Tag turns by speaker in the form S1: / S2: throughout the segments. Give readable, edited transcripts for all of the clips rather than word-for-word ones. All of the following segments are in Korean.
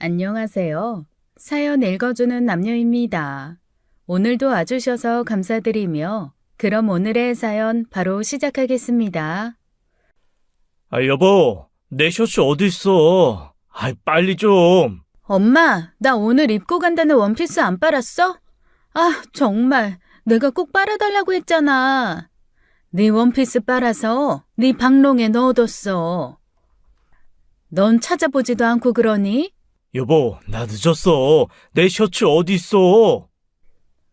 S1: 안녕하세요. 사연 읽어주는 남녀입니다. 오늘도 와주셔서 감사드리며 그럼 오늘의 사연 바로 시작하겠습니다.
S2: 여보, 내 셔츠 어딨어? 빨리 좀.
S1: 엄마, 나 오늘 입고 간다는 원피스 안 빨았어? 정말 내가 꼭 빨아달라고 했잖아. 네 원피스 빨아서 네 방롱에 넣어뒀어. 넌 찾아보지도 않고 그러니?
S2: 여보, 나 늦었어. 내 셔츠 어딨어?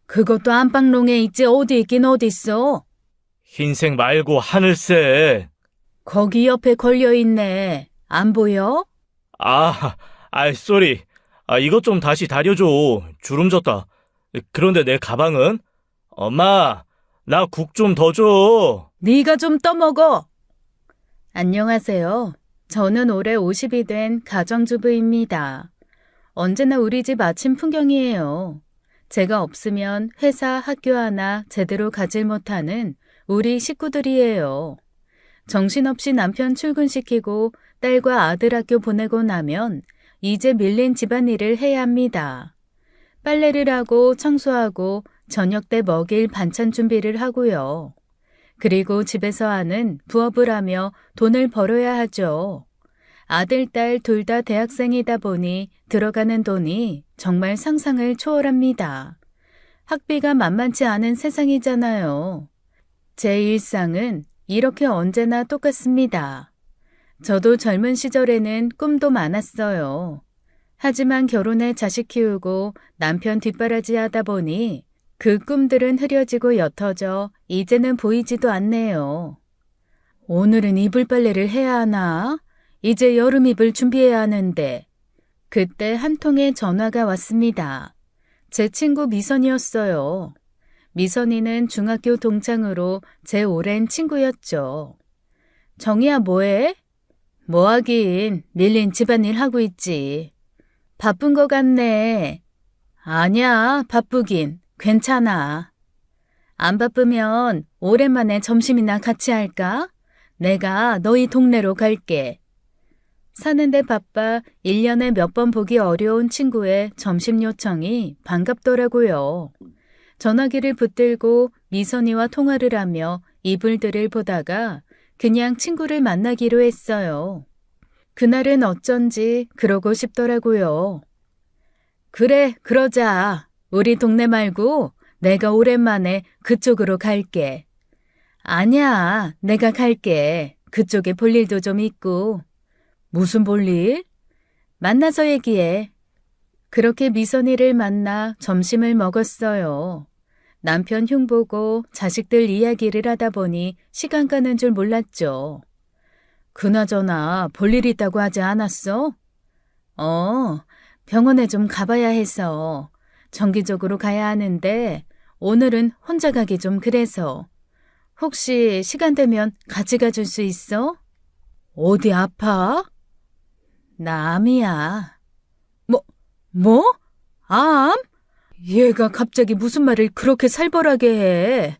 S1: 그것도 안방롱에 있지 어디 있긴 어디 있어.
S2: 흰색 말고 하늘색.
S1: 거기 옆에 걸려있네. 안 보여?
S2: 쏘리. 이것 좀 다시 다려줘. 주름 졌다. 그런데 내 가방은? 엄마, 나 국 좀 더 줘.
S1: 네가 좀 떠먹어. 안녕하세요. 저는 올해 50이 된 가정주부입니다. 언제나 우리 집 아침 풍경이에요. 제가 없으면 회사, 학교 하나 제대로 가질 못하는 우리 식구들이에요. 정신없이 남편 출근시키고 딸과 아들 학교 보내고 나면 이제 밀린 집안일을 해야 합니다. 빨래를 하고 청소하고 저녁 때 먹일 반찬 준비를 하고요. 그리고 집에서 하는 부업을 하며 돈을 벌어야 하죠. 아들, 딸 둘 다 대학생이다 보니 들어가는 돈이 정말 상상을 초월합니다. 학비가 만만치 않은 세상이잖아요. 제 일상은 이렇게 언제나 똑같습니다. 저도 젊은 시절에는 꿈도 많았어요. 하지만 결혼해 자식 키우고 남편 뒷바라지 하다 보니 그 꿈들은 흐려지고 옅어져 이제는 보이지도 않네요. 오늘은 이불 빨래를 해야 하나? 이제 여름 이불 준비해야 하는데. 그때 한 통의 전화가 왔습니다. 제 친구 미선이었어요. 미선이는 중학교 동창으로 제 오랜 친구였죠. 정희야 뭐해? 뭐하긴 밀린 집안일 하고 있지. 바쁜 거 같네. 아니야 바쁘긴. 괜찮아. 안 바쁘면 오랜만에 점심이나 같이 할까? 내가 너희 동네로 갈게. 사는데 바빠 1년에 몇 번 보기 어려운 친구의 점심 요청이 반갑더라고요. 전화기를 붙들고 미선이와 통화를 하며 이불들을 보다가 그냥 친구를 만나기로 했어요. 그날은 어쩐지 그러고 싶더라고요. 그래, 그러자. 우리 동네 말고 내가 오랜만에 그쪽으로 갈게. 아니야, 내가 갈게. 그쪽에 볼 일도 좀 있고. 무슨 볼일? 만나서 얘기해. 그렇게 미선이를 만나 점심을 먹었어요. 남편 흉보고 자식들 이야기를 하다 보니 시간 가는 줄 몰랐죠. 그나저나 볼 일 있다고 하지 않았어? 병원에 좀 가봐야 해서. 정기적으로 가야 하는데 오늘은 혼자 가기 좀 그래서. 혹시 시간 되면 같이 가줄 수 있어? 어디 아파? 나 암이야. 뭐? 암? 얘가 갑자기 무슨 말을 그렇게 살벌하게 해.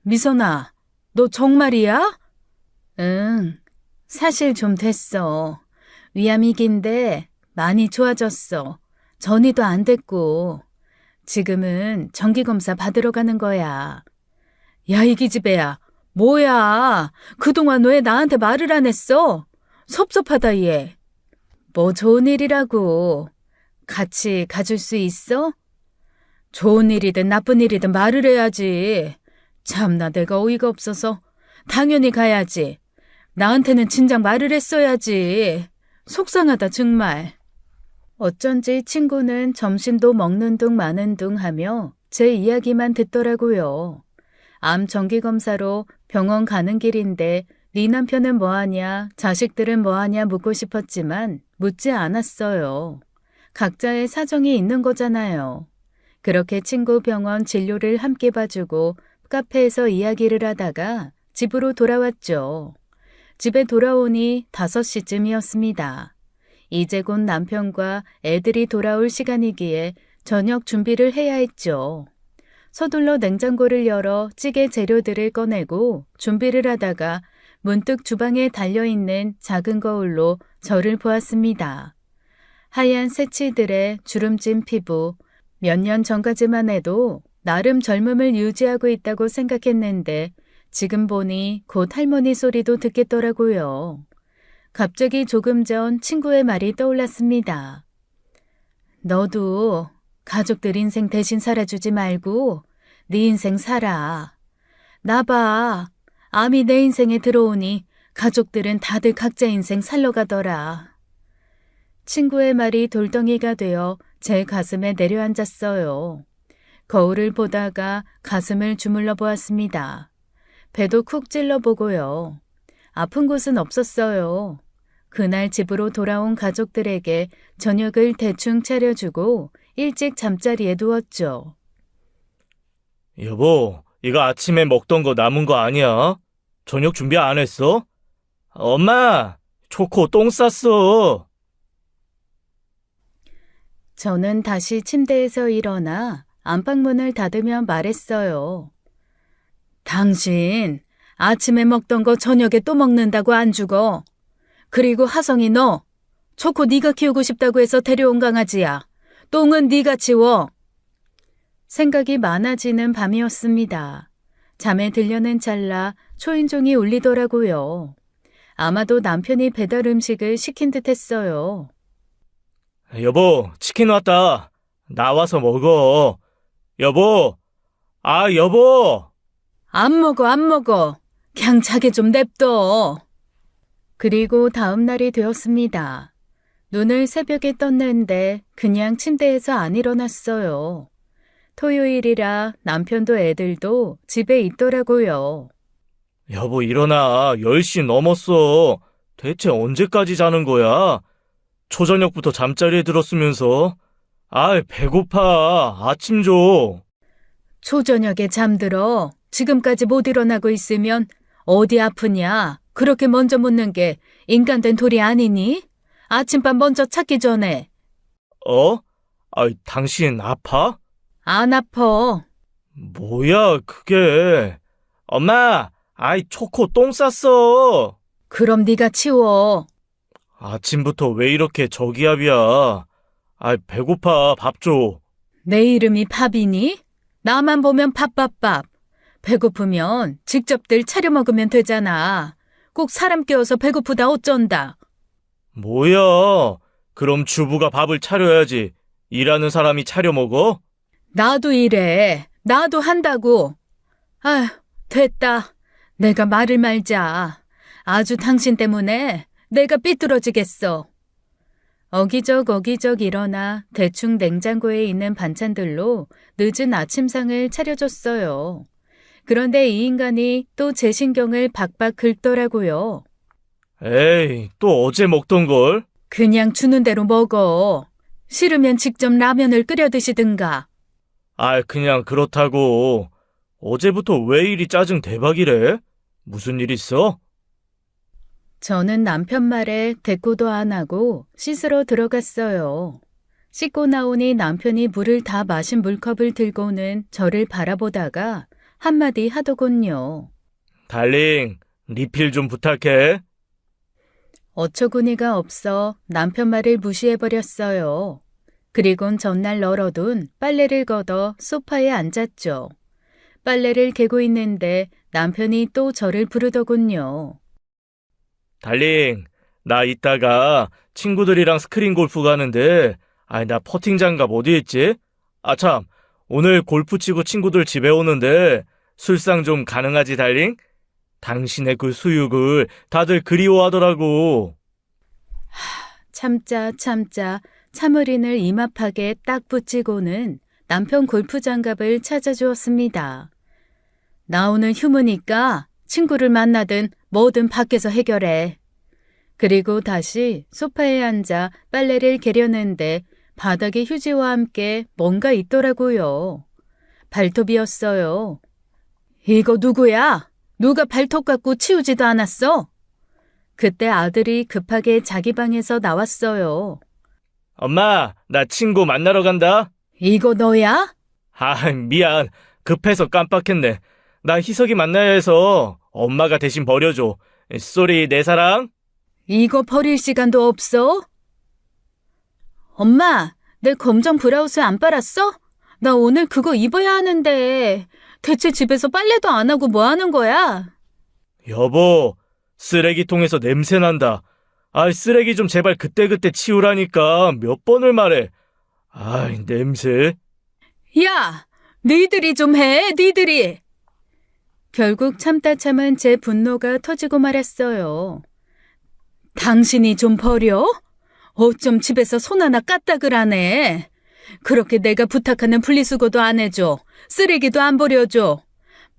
S1: 미선아, 너 정말이야? 응, 사실 좀 됐어. 위암이긴데 많이 좋아졌어. 전이도 안 됐고. 지금은 정기검사 받으러 가는 거야. 야, 이 기집애야. 뭐야. 그동안 왜 나한테 말을 안 했어? 섭섭하다, 얘. 뭐 좋은 일이라고. 같이 가줄 수 있어? 좋은 일이든 나쁜 일이든 말을 해야지. 참나 내가 어이가 없어서. 당연히 가야지. 나한테는 진작 말을 했어야지. 속상하다 정말. 어쩐지 친구는 점심도 먹는 둥 마는 둥 하며 제 이야기만 듣더라고요. 암 정기검사로 병원 가는 길인데 네 남편은 뭐하냐, 자식들은 뭐하냐 묻고 싶었지만 묻지 않았어요. 각자의 사정이 있는 거잖아요. 그렇게 친구 병원 진료를 함께 봐주고 카페에서 이야기를 하다가 집으로 돌아왔죠. 집에 돌아오니 5시쯤이었습니다. 이제 곧 남편과 애들이 돌아올 시간이기에 저녁 준비를 해야 했죠. 서둘러 냉장고를 열어 찌개 재료들을 꺼내고 준비를 하다가 문득 주방에 달려있는 작은 거울로 저를 보았습니다. 하얀 새치들의 주름진 피부, 몇 년 전까지만 해도 나름 젊음을 유지하고 있다고 생각했는데 지금 보니 곧 할머니 소리도 듣겠더라고요. 갑자기 조금 전 친구의 말이 떠올랐습니다. 너도 가족들 인생 대신 살아주지 말고 네 인생 살아. 나 봐. 암이 내 인생에 들어오니 가족들은 다들 각자 인생 살러 가더라. 친구의 말이 돌덩이가 되어 제 가슴에 내려앉았어요. 거울을 보다가 가슴을 주물러 보았습니다. 배도 쿡 찔러보고요. 아픈 곳은 없었어요. 그날 집으로 돌아온 가족들에게 저녁을 대충 차려주고 일찍 잠자리에 누웠죠.
S2: 여보, 이거 아침에 먹던 거 남은 거 아니야? 저녁 준비 안 했어? 엄마, 초코 똥 쌌어.
S1: 저는 다시 침대에서 일어나 안방문을 닫으며 말했어요. 당신 아침에 먹던 거 저녁에 또 먹는다고 안 죽어. 그리고 하성이 너 초코 네가 키우고 싶다고 해서 데려온 강아지야. 똥은 네가 치워. 생각이 많아지는 밤이었습니다. 잠에 들려는 찰나 초인종이 울리더라고요. 아마도 남편이 배달 음식을 시킨 듯 했어요.
S2: 여보, 치킨 왔다. 나와서 먹어. 여보, 여보.
S1: 안 먹어, 안 먹어. 그냥 자게 좀 냅둬. 그리고 다음 날이 되었습니다. 눈을 새벽에 떴는데 그냥 침대에서 안 일어났어요. 토요일이라 남편도 애들도 집에 있더라고요.
S2: 여보, 일어나. 10시 넘었어. 대체 언제까지 자는 거야? 초저녁부터 잠자리에 들었으면서. 배고파. 아침 줘.
S1: 초저녁에 잠들어. 지금까지 못 일어나고 있으면 어디 아프냐? 그렇게 먼저 묻는 게 인간된 도리 아니니? 아침밥 먼저 찾기 전에.
S2: 당신 아파?
S1: 안 아파.
S2: 뭐야, 그게. 엄마, 초코 똥 쌌어.
S1: 그럼 네가 치워.
S2: 아침부터 왜 이렇게 저기압이야? 배고파. 밥 줘.
S1: 내 이름이 밥이니? 나만 보면 밥밥밥. 배고프면 직접들 차려 먹으면 되잖아. 꼭 사람 깨워서 배고프다 어쩐다.
S2: 뭐야? 그럼 주부가 밥을 차려야지. 일하는 사람이 차려 먹어?
S1: 나도 일해. 나도 한다고. 아휴, 됐다. 내가 말을 말자. 아주 당신 때문에 내가 삐뚤어지겠어. 어기적 일어나 대충 냉장고에 있는 반찬들로 늦은 아침상을 차려줬어요. 그런데 이 인간이 또 제 신경을 박박 긁더라고요.
S2: 에이, 또 어제 먹던 걸?
S1: 그냥 주는 대로 먹어. 싫으면 직접 라면을 끓여 드시든가.
S2: 그냥 그렇다고. 어제부터 왜 이리 짜증 대박이래? 무슨 일 있어?
S1: 저는 남편 말에 대꾸도 안 하고 씻으러 들어갔어요. 씻고 나오니 남편이 물을 다 마신 물컵을 들고는 저를 바라보다가 한마디 하더군요.
S2: 달링, 리필 좀 부탁해.
S1: 어처구니가 없어 남편 말을 무시해버렸어요. 그리곤 전날 널어둔 빨래를 걷어 소파에 앉았죠. 빨래를 개고 있는데 남편이 또 저를 부르더군요.
S2: 달링, 나 이따가 친구들이랑 스크린 골프 가는데, 나 퍼팅 장갑 어디 있지? 참, 오늘 골프 치고 친구들 집에 오는데 술상 좀 가능하지, 달링? 당신의 그 수육을 다들 그리워하더라고.
S1: 참자 참으린을 이마팍에 딱 붙이고는 남편 골프 장갑을 찾아주었습니다. 나 오늘 휴무니까 친구를 만나든 뭐든 밖에서 해결해. 그리고 다시 소파에 앉아 빨래를 개려는데 바닥에 휴지와 함께 뭔가 있더라고요. 발톱이었어요. 이거 누구야? 누가 발톱 갖고 치우지도 않았어? 그때 아들이 급하게 자기 방에서 나왔어요.
S2: 엄마, 나 친구 만나러 간다.
S1: 이거 너야?
S2: 미안. 급해서 깜빡했네. 나 희석이 만나야 해서 엄마가 대신 버려줘. 쏘리, 내 사랑.
S1: 이거 버릴 시간도 없어? 엄마, 내 검정 브라우스 안 빨았어? 나 오늘 그거 입어야 하는데 대체 집에서 빨래도 안 하고 뭐 하는 거야?
S2: 여보, 쓰레기통에서 냄새 난다. 쓰레기 좀 제발 그때그때 치우라니까 몇 번을 말해. 냄새.
S1: 야, 니들이 좀 해, 니들이. 결국 참다 참은 제 분노가 터지고 말았어요. 당신이 좀 버려? 어쩜 집에서 손 하나 까딱을 안 해? 그렇게 내가 부탁하는 분리수거도 안 해줘. 쓰레기도 안 버려줘.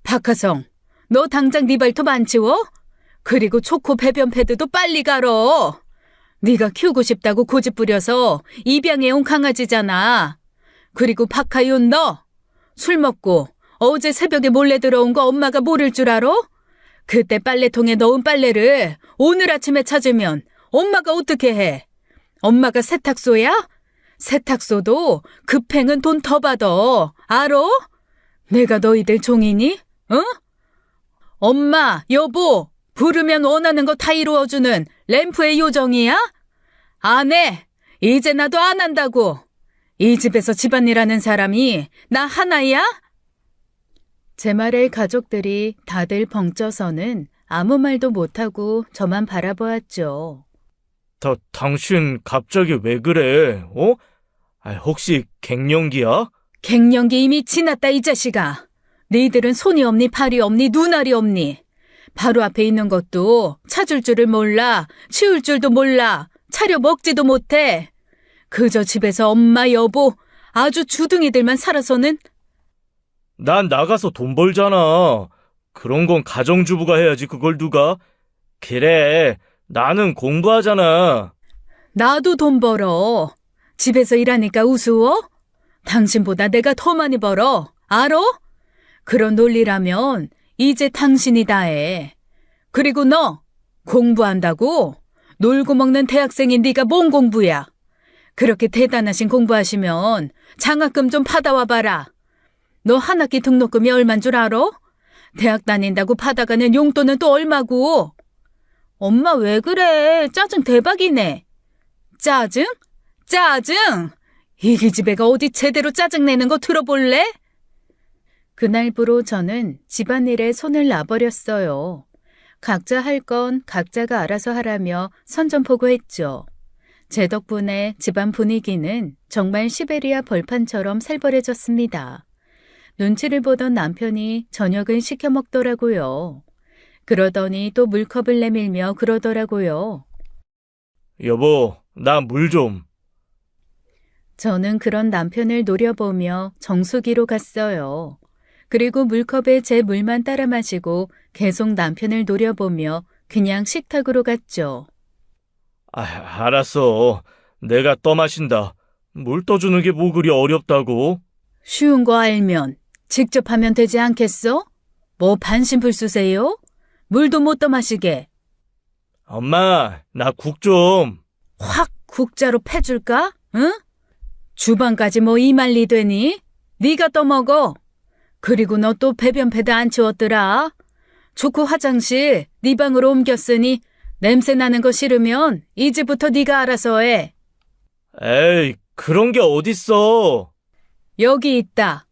S1: 박하성, 너 당장 네 발톱 안 치워? 그리고 초코 배변 패드도 빨리 갈어. 네가 키우고 싶다고 고집 부려서 입양해온 강아지잖아. 그리고 박하윤 너, 술 먹고 어제 새벽에 몰래 들어온 거 엄마가 모를 줄 알아? 그때 빨래통에 넣은 빨래를 오늘 아침에 찾으면 엄마가 어떻게 해? 엄마가 세탁소야? 세탁소도 급행은 돈 더 받아. 알아? 내가 너희들 종이니? 응? 엄마, 여보, 부르면 원하는 거 다 이루어주는 램프의 요정이야? 안 해. 이제 나도 안 한다고. 이 집에서 집안일 하는 사람이 나 하나야? 제 말에 가족들이 다들 벙쪄서는 아무 말도 못하고 저만 바라보았죠.
S2: 당신 갑자기 왜 그래? 혹시 갱년기야?
S1: 갱년기 이미 지났다 이 자식아. 너희들은 손이 없니 발이 없니 눈알이 없니. 바로 앞에 있는 것도 찾을 줄을 몰라. 치울 줄도 몰라. 차려 먹지도 못해. 그저 집에서 엄마 여보 아주 주둥이들만 살아서는.
S2: 난 나가서 돈 벌잖아. 그런 건 가정주부가 해야지 그걸 누가. 그래, 나는 공부하잖아.
S1: 나도 돈 벌어. 집에서 일하니까 우스워? 당신보다 내가 더 많이 벌어. 알아? 그런 논리라면 이제 당신이 다 해. 그리고 너 공부한다고? 놀고 먹는 대학생인 네가 뭔 공부야? 그렇게 대단하신 공부하시면 장학금 좀 받아와 봐라. 너 한 학기 등록금이 얼만 줄 알아? 대학 다닌다고 받아가는 용돈은 또 얼마고? 엄마 왜 그래? 짜증 대박이네. 짜증? 짜증? 이 기집애가 어디 제대로 짜증내는 거 들어볼래? 그날부로 저는 집안일에 손을 놔버렸어요. 각자 할 건 각자가 알아서 하라며 선전포고했죠. 제 덕분에 집안 분위기는 정말 시베리아 벌판처럼 살벌해졌습니다. 눈치를 보던 남편이 저녁을 시켜 먹더라고요. 그러더니 또 물컵을 내밀며 그러더라고요.
S2: 여보, 나 물 좀.
S1: 저는 그런 남편을 노려보며 정수기로 갔어요. 그리고 물컵에 제 물만 따라 마시고 계속 남편을 노려보며 그냥 식탁으로 갔죠.
S2: 알았어. 내가 떠마신다. 물 떠주는 게 뭐 그리 어렵다고?
S1: 쉬운 거 알면 직접 하면 되지 않겠어? 뭐 반신불수세요? 물도 못 떠마시게.
S2: 엄마, 나 국 좀.
S1: 확 국자로 패줄까? 응? 주방까지 뭐 이말리 되니? 네가 떠먹어. 그리고 너 또 배변 패드 안 치웠더라. 좋고 화장실 네 방으로 옮겼으니 냄새 나는 거 싫으면 이제부터 네가 알아서 해.
S2: 에이, 그런 게 어딨어.
S1: 여기 있다.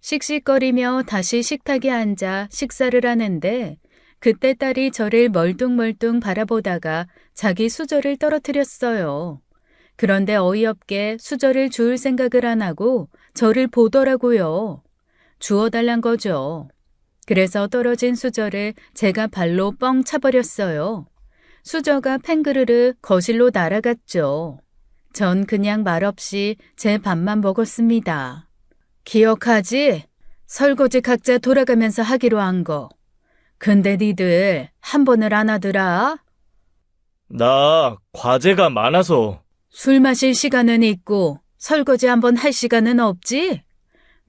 S1: 씩씩거리며 다시 식탁에 앉아 식사를 하는데 그때 딸이 저를 멀뚱멀뚱 바라보다가 자기 수저를 떨어뜨렸어요. 그런데 어이없게 수저를 주울 생각을 안 하고 저를 보더라고요. 주워달란 거죠. 그래서 떨어진 수저를 제가 발로 뻥 차버렸어요. 수저가 팽그르르 거실로 날아갔죠. 전 그냥 말없이 제 밥만 먹었습니다. 기억하지? 설거지 각자 돌아가면서 하기로 한 거. 근데 니들 한 번을 안 하더라?
S2: 나 과제가 많아서.
S1: 술 마실 시간은 있고 설거지 한번 할 시간은 없지?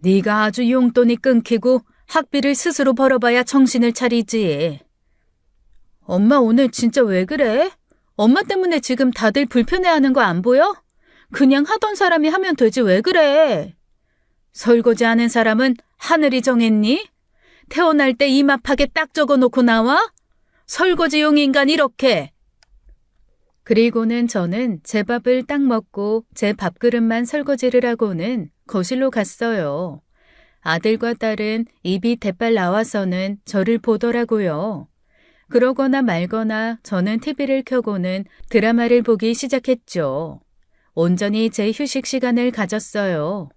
S1: 네가 아주 용돈이 끊기고 학비를 스스로 벌어봐야 정신을 차리지. 엄마 오늘 진짜 왜 그래? 엄마 때문에 지금 다들 불편해하는 거 안 보여? 그냥 하던 사람이 하면 되지 왜 그래? 설거지 하는 사람은 하늘이 정했니? 태어날 때 이마팍에 딱 적어놓고 나와? 설거지용 인간 이렇게. 그리고는 저는 제 밥을 딱 먹고 제 밥그릇만 설거지를 하고는 거실로 갔어요. 아들과 딸은 입이 대빨 나와서는 저를 보더라고요. 그러거나 말거나 저는 TV를 켜고는 드라마를 보기 시작했죠. 온전히 제 휴식 시간을 가졌어요.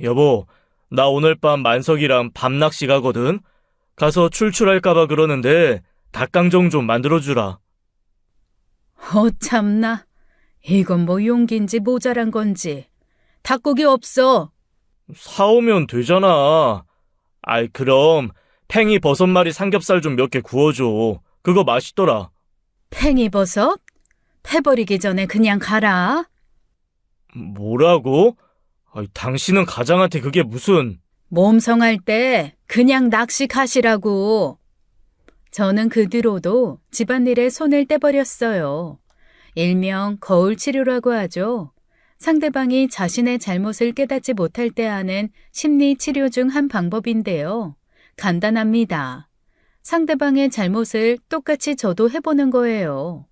S2: 여보, 나 오늘 밤 만석이랑 밤낚시 가거든? 가서 출출할까봐 그러는데 닭강정 좀 만들어주라.
S1: 참나. 이건 뭐 용기인지 모자란 건지. 닭고기 없어.
S2: 사오면 되잖아. 아이, 그럼 팽이 버섯말이 삼겹살 좀 몇 개 구워줘. 그거 맛있더라.
S1: 팽이버섯? 패버리기 전에 그냥 가라.
S2: 뭐라고? 아이, 당신은 가장한테 그게 무슨...
S1: 몸성할 때 그냥 낚시 가시라고. 저는 그 뒤로도 집안일에 손을 떼버렸어요. 일명 거울 치료라고 하죠. 상대방이 자신의 잘못을 깨닫지 못할 때 하는 심리 치료 중 한 방법인데요. 간단합니다. 상대방의 잘못을 똑같이 저도 해보는 거예요.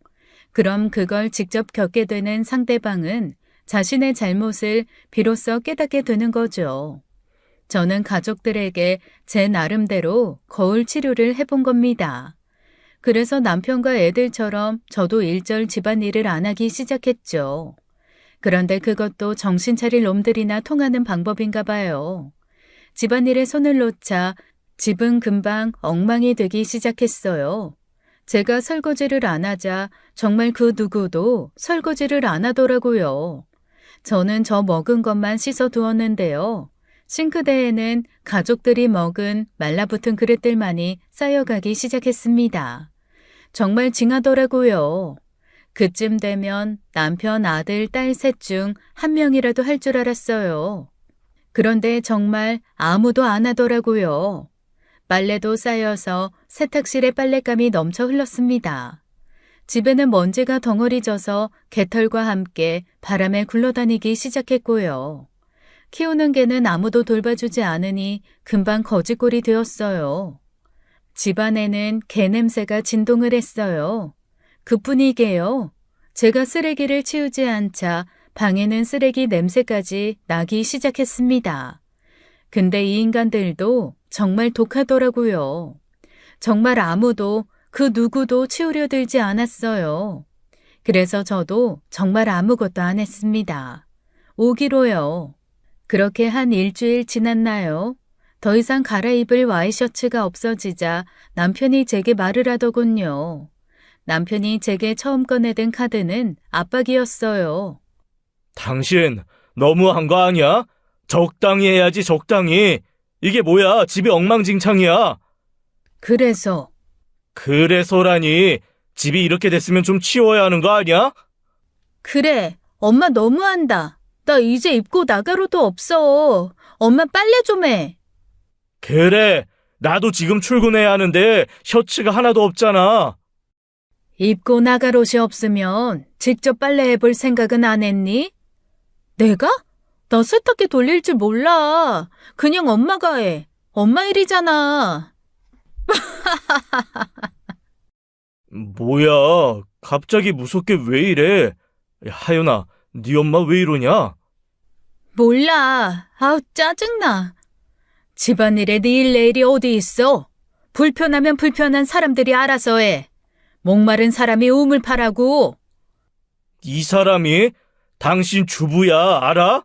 S1: 그럼 그걸 직접 겪게 되는 상대방은 자신의 잘못을 비로소 깨닫게 되는 거죠. 저는 가족들에게 제 나름대로 거울 치료를 해본 겁니다. 그래서 남편과 애들처럼 저도 일절 집안일을 안 하기 시작했죠. 그런데 그것도 정신 차릴 놈들이나 통하는 방법인가 봐요. 집안일에 손을 놓자 집은 금방 엉망이 되기 시작했어요. 제가 설거지를 안 하자 정말 그 누구도 설거지를 안 하더라고요. 저는 저 먹은 것만 씻어 두었는데요. 싱크대에는 가족들이 먹은 말라붙은 그릇들만이 쌓여가기 시작했습니다. 정말 징하더라고요. 그쯤 되면 남편, 아들, 딸 셋 중 한 명이라도 할 줄 알았어요. 그런데 정말 아무도 안 하더라고요. 빨래도 쌓여서 세탁실에 빨랫감이 넘쳐 흘렀습니다. 집에는 먼지가 덩어리 져서 개털과 함께 바람에 굴러다니기 시작했고요. 키우는 개는 아무도 돌봐주지 않으니 금방 거지꼴이 되었어요. 집안에는 개 냄새가 진동을 했어요. 그뿐이게요. 제가 쓰레기를 치우지 않자 방에는 쓰레기 냄새까지 나기 시작했습니다. 근데 이 인간들도 정말 독하더라고요. 정말 아무도 그 누구도 치우려 들지 않았어요. 그래서 저도 정말 아무것도 안 했습니다. 오기로요. 그렇게 한 일주일 지났나요? 더 이상 갈아입을 와이셔츠가 없어지자 남편이 제게 말을 하더군요. 남편이 제게 처음 꺼내든 카드는 압박이었어요.
S2: 당신 너무한 거 아니야? 적당히 해야지, 적당히. 이게 뭐야? 집이 엉망진창이야. 그래서라니. 집이 이렇게 됐으면 좀 치워야 하는 거 아니야?
S1: 그래, 엄마 너무한다. 나 이제 입고 나가로도 없어. 엄마 빨래 좀 해.
S2: 그래, 나도 지금 출근해야 하는데 셔츠가 하나도 없잖아.
S1: 입고 나갈 옷이 없으면 직접 빨래해 볼 생각은 안 했니? 내가? 나 세탁기 돌릴 줄 몰라. 그냥 엄마가 해. 엄마 일이잖아.
S2: 뭐야, 갑자기 무섭게 왜 이래? 야, 하연아, 네 엄마 왜 이러냐?
S1: 몰라. 아우 짜증나. 집안일에 네 일 내일이 어디 있어? 불편하면 불편한 사람들이 알아서 해. 목마른 사람이 우물파라고.
S2: 이 사람이 당신 주부야, 알아?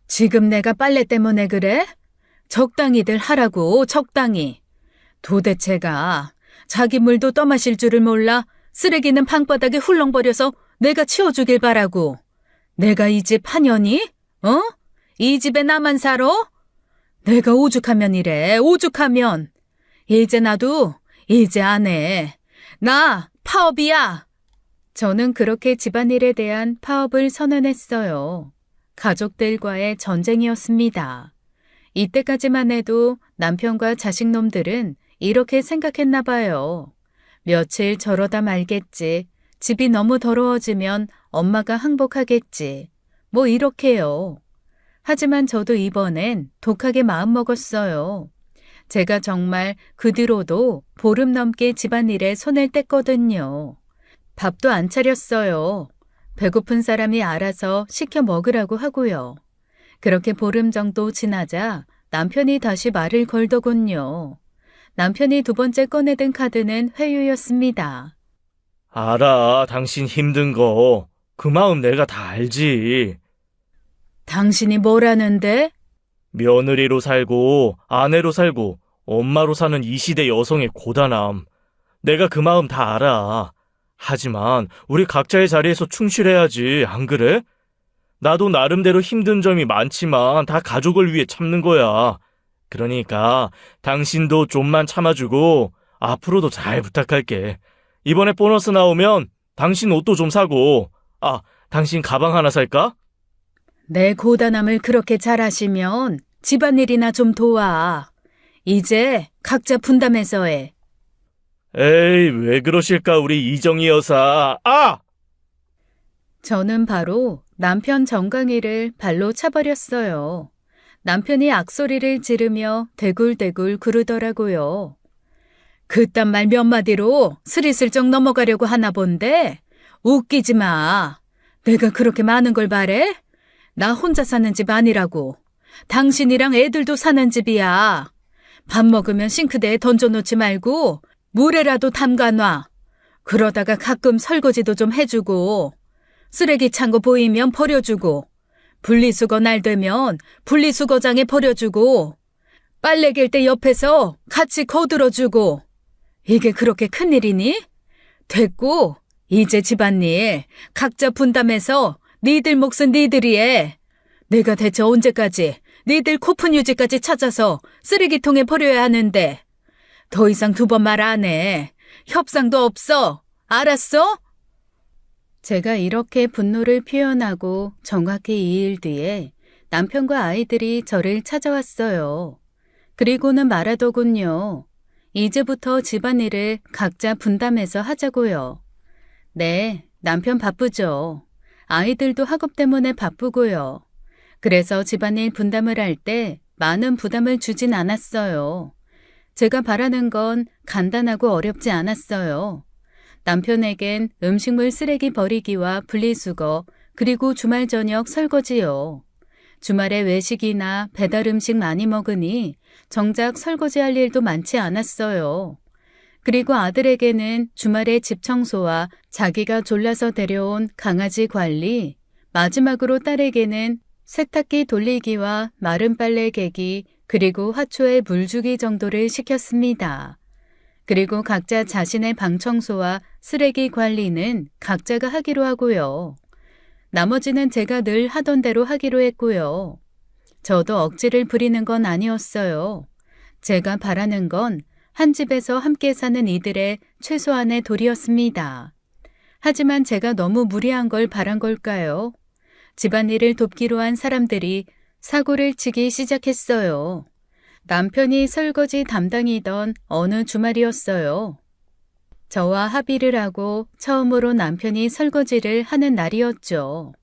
S1: 지금 내가 빨래 때문에 그래? 적당히들 하라고, 적당히. 도대체가 자기 물도 떠마실 줄을 몰라 쓰레기는 방바닥에 훌렁버려서 내가 치워주길 바라고. 내가 이 집 하년이? 어? 이 집에 나만 살아? 내가 오죽하면 이래, 오죽하면. 이제 나도 이제 안 해. 나 파업이야. 저는 그렇게 집안일에 대한 파업을 선언했어요. 가족들과의 전쟁이었습니다. 이때까지만 해도 남편과 자식놈들은 이렇게 생각했나 봐요. 며칠 저러다 말겠지. 집이 너무 더러워지면 엄마가 항복하겠지. 뭐 이렇게요. 하지만 저도 이번엔 독하게 마음먹었어요. 제가 정말 그 뒤로도 보름 넘게 집안일에 손을 뗐거든요. 밥도 안 차렸어요. 배고픈 사람이 알아서 시켜 먹으라고 하고요. 그렇게 보름 정도 지나자 남편이 다시 말을 걸더군요. 남편이 두 번째 꺼내든 카드는 회유였습니다.
S2: 알아, 당신 힘든 거. 그 마음 내가 다 알지.
S1: 당신이 뭐라는데?
S2: 며느리로 살고, 아내로 살고, 엄마로 사는 이 시대 여성의 고단함. 내가 그 마음 다 알아. 하지만 우리 각자의 자리에서 충실해야지, 안 그래? 나도 나름대로 힘든 점이 많지만 다 가족을 위해 참는 거야. 그러니까 당신도 좀만 참아주고 앞으로도 잘 부탁할게. 이번에 보너스 나오면 당신 옷도 좀 사고, 당신 가방 하나 살까?
S1: 내 고단함을 그렇게 잘하시면 집안일이나 좀 도와. 이제 각자 분담해서 해.
S2: 에이, 왜 그러실까, 우리 이정희 여사.
S1: 저는 바로 남편 정강이를 발로 차버렸어요. 남편이 악소리를 지르며 대굴대굴 구르더라고요. 그딴 말 몇 마디로 스리슬쩍 넘어가려고 하나 본데 웃기지 마. 내가 그렇게 많은 걸 바래? 나 혼자 사는 집 아니라고. 당신이랑 애들도 사는 집이야. 밥 먹으면 싱크대에 던져놓지 말고 물에라도 담가놔. 그러다가 가끔 설거지도 좀 해주고 쓰레기 찬 거 보이면 버려주고 분리수거 날 되면 분리수거장에 버려주고 빨래 갤 때 옆에서 같이 거들어주고. 이게 그렇게 큰일이니? 됐고 이제 집안일 각자 분담해서 니들 몫은 니들이 해. 내가 대체 언제까지 니들 코푼 유지까지 찾아서 쓰레기통에 버려야 하는데. 더 이상 두 번 말 안 해. 협상도 없어. 알았어? 제가 이렇게 분노를 표현하고 정확히 2일 뒤에 남편과 아이들이 저를 찾아왔어요. 그리고는 말하더군요. 이제부터 집안일을 각자 분담해서 하자고요. 네, 남편 바쁘죠. 아이들도 학업 때문에 바쁘고요. 그래서 집안일 분담을 할 때 많은 부담을 주진 않았어요. 제가 바라는 건 간단하고 어렵지 않았어요. 남편에겐 음식물 쓰레기 버리기와 분리수거, 그리고 주말 저녁 설거지요. 주말에 외식이나 배달 음식 많이 먹으니 정작 설거지할 일도 많지 않았어요. 그리고 아들에게는 주말에 집 청소와 자기가 졸라서 데려온 강아지 관리, 마지막으로 딸에게는 세탁기 돌리기와 마른 빨래 개기, 그리고 화초에 물 주기 정도를 시켰습니다. 그리고 각자 자신의 방 청소와 쓰레기 관리는 각자가 하기로 하고요. 나머지는 제가 늘 하던 대로 하기로 했고요. 저도 억지를 부리는 건 아니었어요. 제가 바라는 건 한 집에서 함께 사는 이들의 최소한의 도리였습니다. 하지만 제가 너무 무리한 걸 바란 걸까요? 집안일을 돕기로 한 사람들이 사고를 치기 시작했어요. 남편이 설거지 담당이던 어느 주말이었어요. 저와 합의를 하고 처음으로 남편이 설거지를 하는 날이었죠.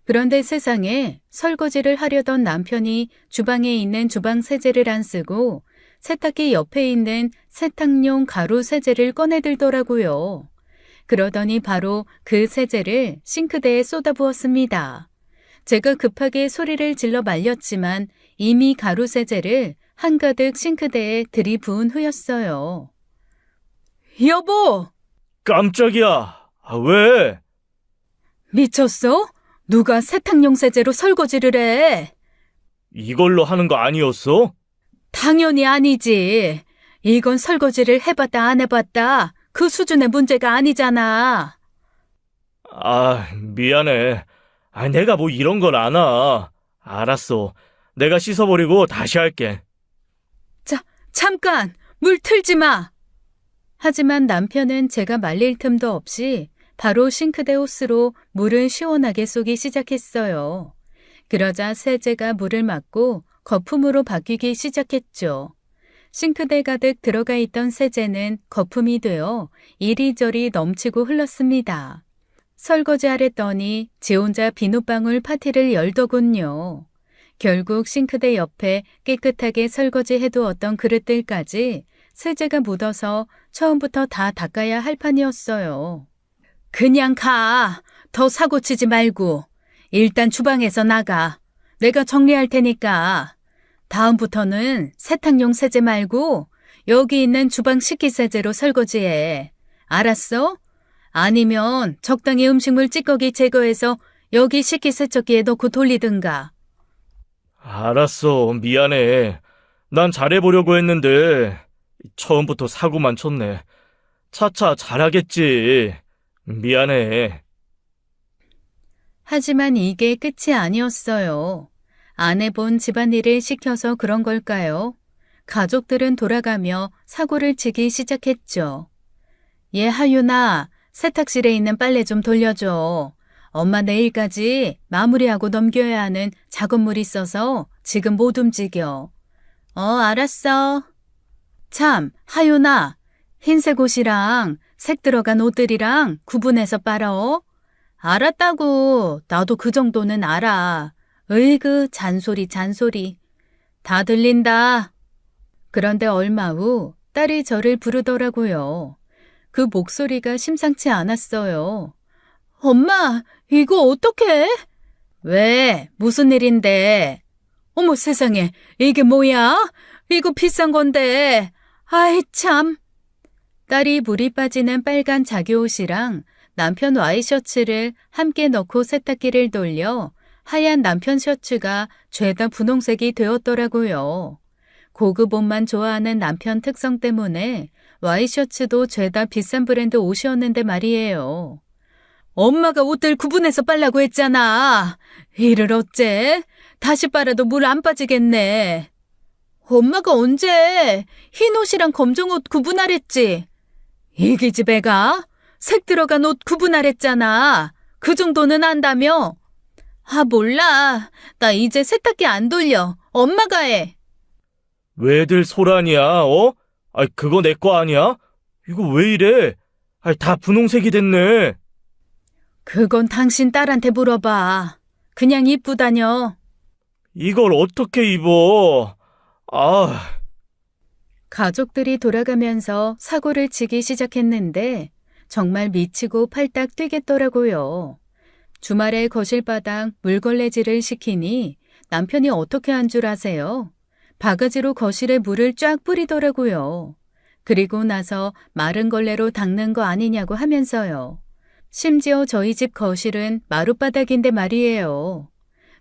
S1: 그런데 세상에 설거지를 하려던 남편이 주방에 있는 주방 세제를 안 쓰고 세탁기 옆에 있는 세탁용 가루 세제를 꺼내들더라고요. 그러더니 바로 그 세제를 싱크대에 쏟아부었습니다. 제가 급하게 소리를 질러 말렸지만 이미 가루 세제를 한가득 싱크대에 들이부은 후였어요. 여보!
S2: 깜짝이야. 왜?
S1: 미쳤어? 누가 세탁용 세제로 설거지를 해?
S2: 이걸로 하는 거 아니었어?
S1: 당연히 아니지. 이건 설거지를 해봤다 안 해봤다 그 수준의 문제가 아니잖아.
S2: 미안해. 내가 뭐 이런 걸 아나. 알았어. 내가 씻어버리고 다시 할게.
S1: 잠깐! 물 틀지 마! 하지만 남편은 제가 말릴 틈도 없이 바로 싱크대 호스로 물을 시원하게 쏘기 시작했어요. 그러자 세제가 물을 맞고 거품으로 바뀌기 시작했죠. 싱크대 가득 들어가 있던 세제는 거품이 되어 이리저리 넘치고 흘렀습니다. 설거지하랬더니 지 혼자 비눗방울 파티를 열더군요. 결국 싱크대 옆에 깨끗하게 설거지해두었던 그릇들까지 세제가 묻어서 처음부터 다 닦아야 할 판이었어요. 그냥 가. 더 사고 치지 말고. 일단 주방에서 나가. 내가 정리할 테니까. 다음부터는 세탁용 세제 말고 여기 있는 주방 식기세제로 설거지해. 알았어? 아니면 적당히 음식물 찌꺼기 제거해서 여기 식기세척기에 넣고 돌리든가.
S2: 알았어, 미안해. 난 잘해보려고 했는데 처음부터 사고만 쳤네. 차차 잘하겠지. 미안해.
S1: 하지만 이게 끝이 아니었어요. 안 해본 집안일을 시켜서 그런 걸까요? 가족들은 돌아가며 사고를 치기 시작했죠. 얘 하윤아, 세탁실에 있는 빨래 좀 돌려줘. 엄마 내일까지 마무리하고 넘겨야 하는 작업물이 있어서 지금 못 움직여. 알았어. 참, 하윤아, 흰색 옷이랑 색 들어간 옷들이랑 구분해서 빨아. 알았다고. 나도 그 정도는 알아. 으이그, 잔소리. 다 들린다. 그런데 얼마 후 딸이 저를 부르더라고요. 그 목소리가 심상치 않았어요. 엄마, 이거 어떡해? 왜? 무슨 일인데? 어머 세상에, 이게 뭐야? 이거 비싼 건데. 아이 참. 딸이 물이 빠지는 빨간 자기옷이랑 남편 와이셔츠를 함께 넣고 세탁기를 돌려 하얀 남편 셔츠가 죄다 분홍색이 되었더라고요. 고급 옷만 좋아하는 남편 특성 때문에 와이셔츠도 죄다 비싼 브랜드 옷이었는데 말이에요. 엄마가 옷들 구분해서 빨라고 했잖아. 이를 어째? 다시 빨아도 물 안 빠지겠네. 엄마가 언제 흰 옷이랑 검정 옷 구분하랬지? 이 기집애가 색 들어간 옷 구분하랬잖아. 그 정도는 안다며? 아, 몰라. 나 이제 세탁기 안 돌려. 엄마가 해.
S2: 왜들 소란이야, 어? 그거 내 거 아니야? 이거 왜 이래? 다 분홍색이 됐네.
S1: 그건 당신 딸한테 물어봐. 그냥 입고 다녀.
S2: 이걸 어떻게 입어?
S1: 가족들이 돌아가면서 사고를 치기 시작했는데 정말 미치고 팔딱 뛰겠더라고요. 주말에 거실바닥 물걸레질을 시키니 남편이 어떻게 한 줄 아세요? 바가지로 거실에 물을 쫙 뿌리더라고요. 그리고 나서 마른 걸레로 닦는 거 아니냐고 하면서요. 심지어 저희 집 거실은 마룻바닥인데 말이에요.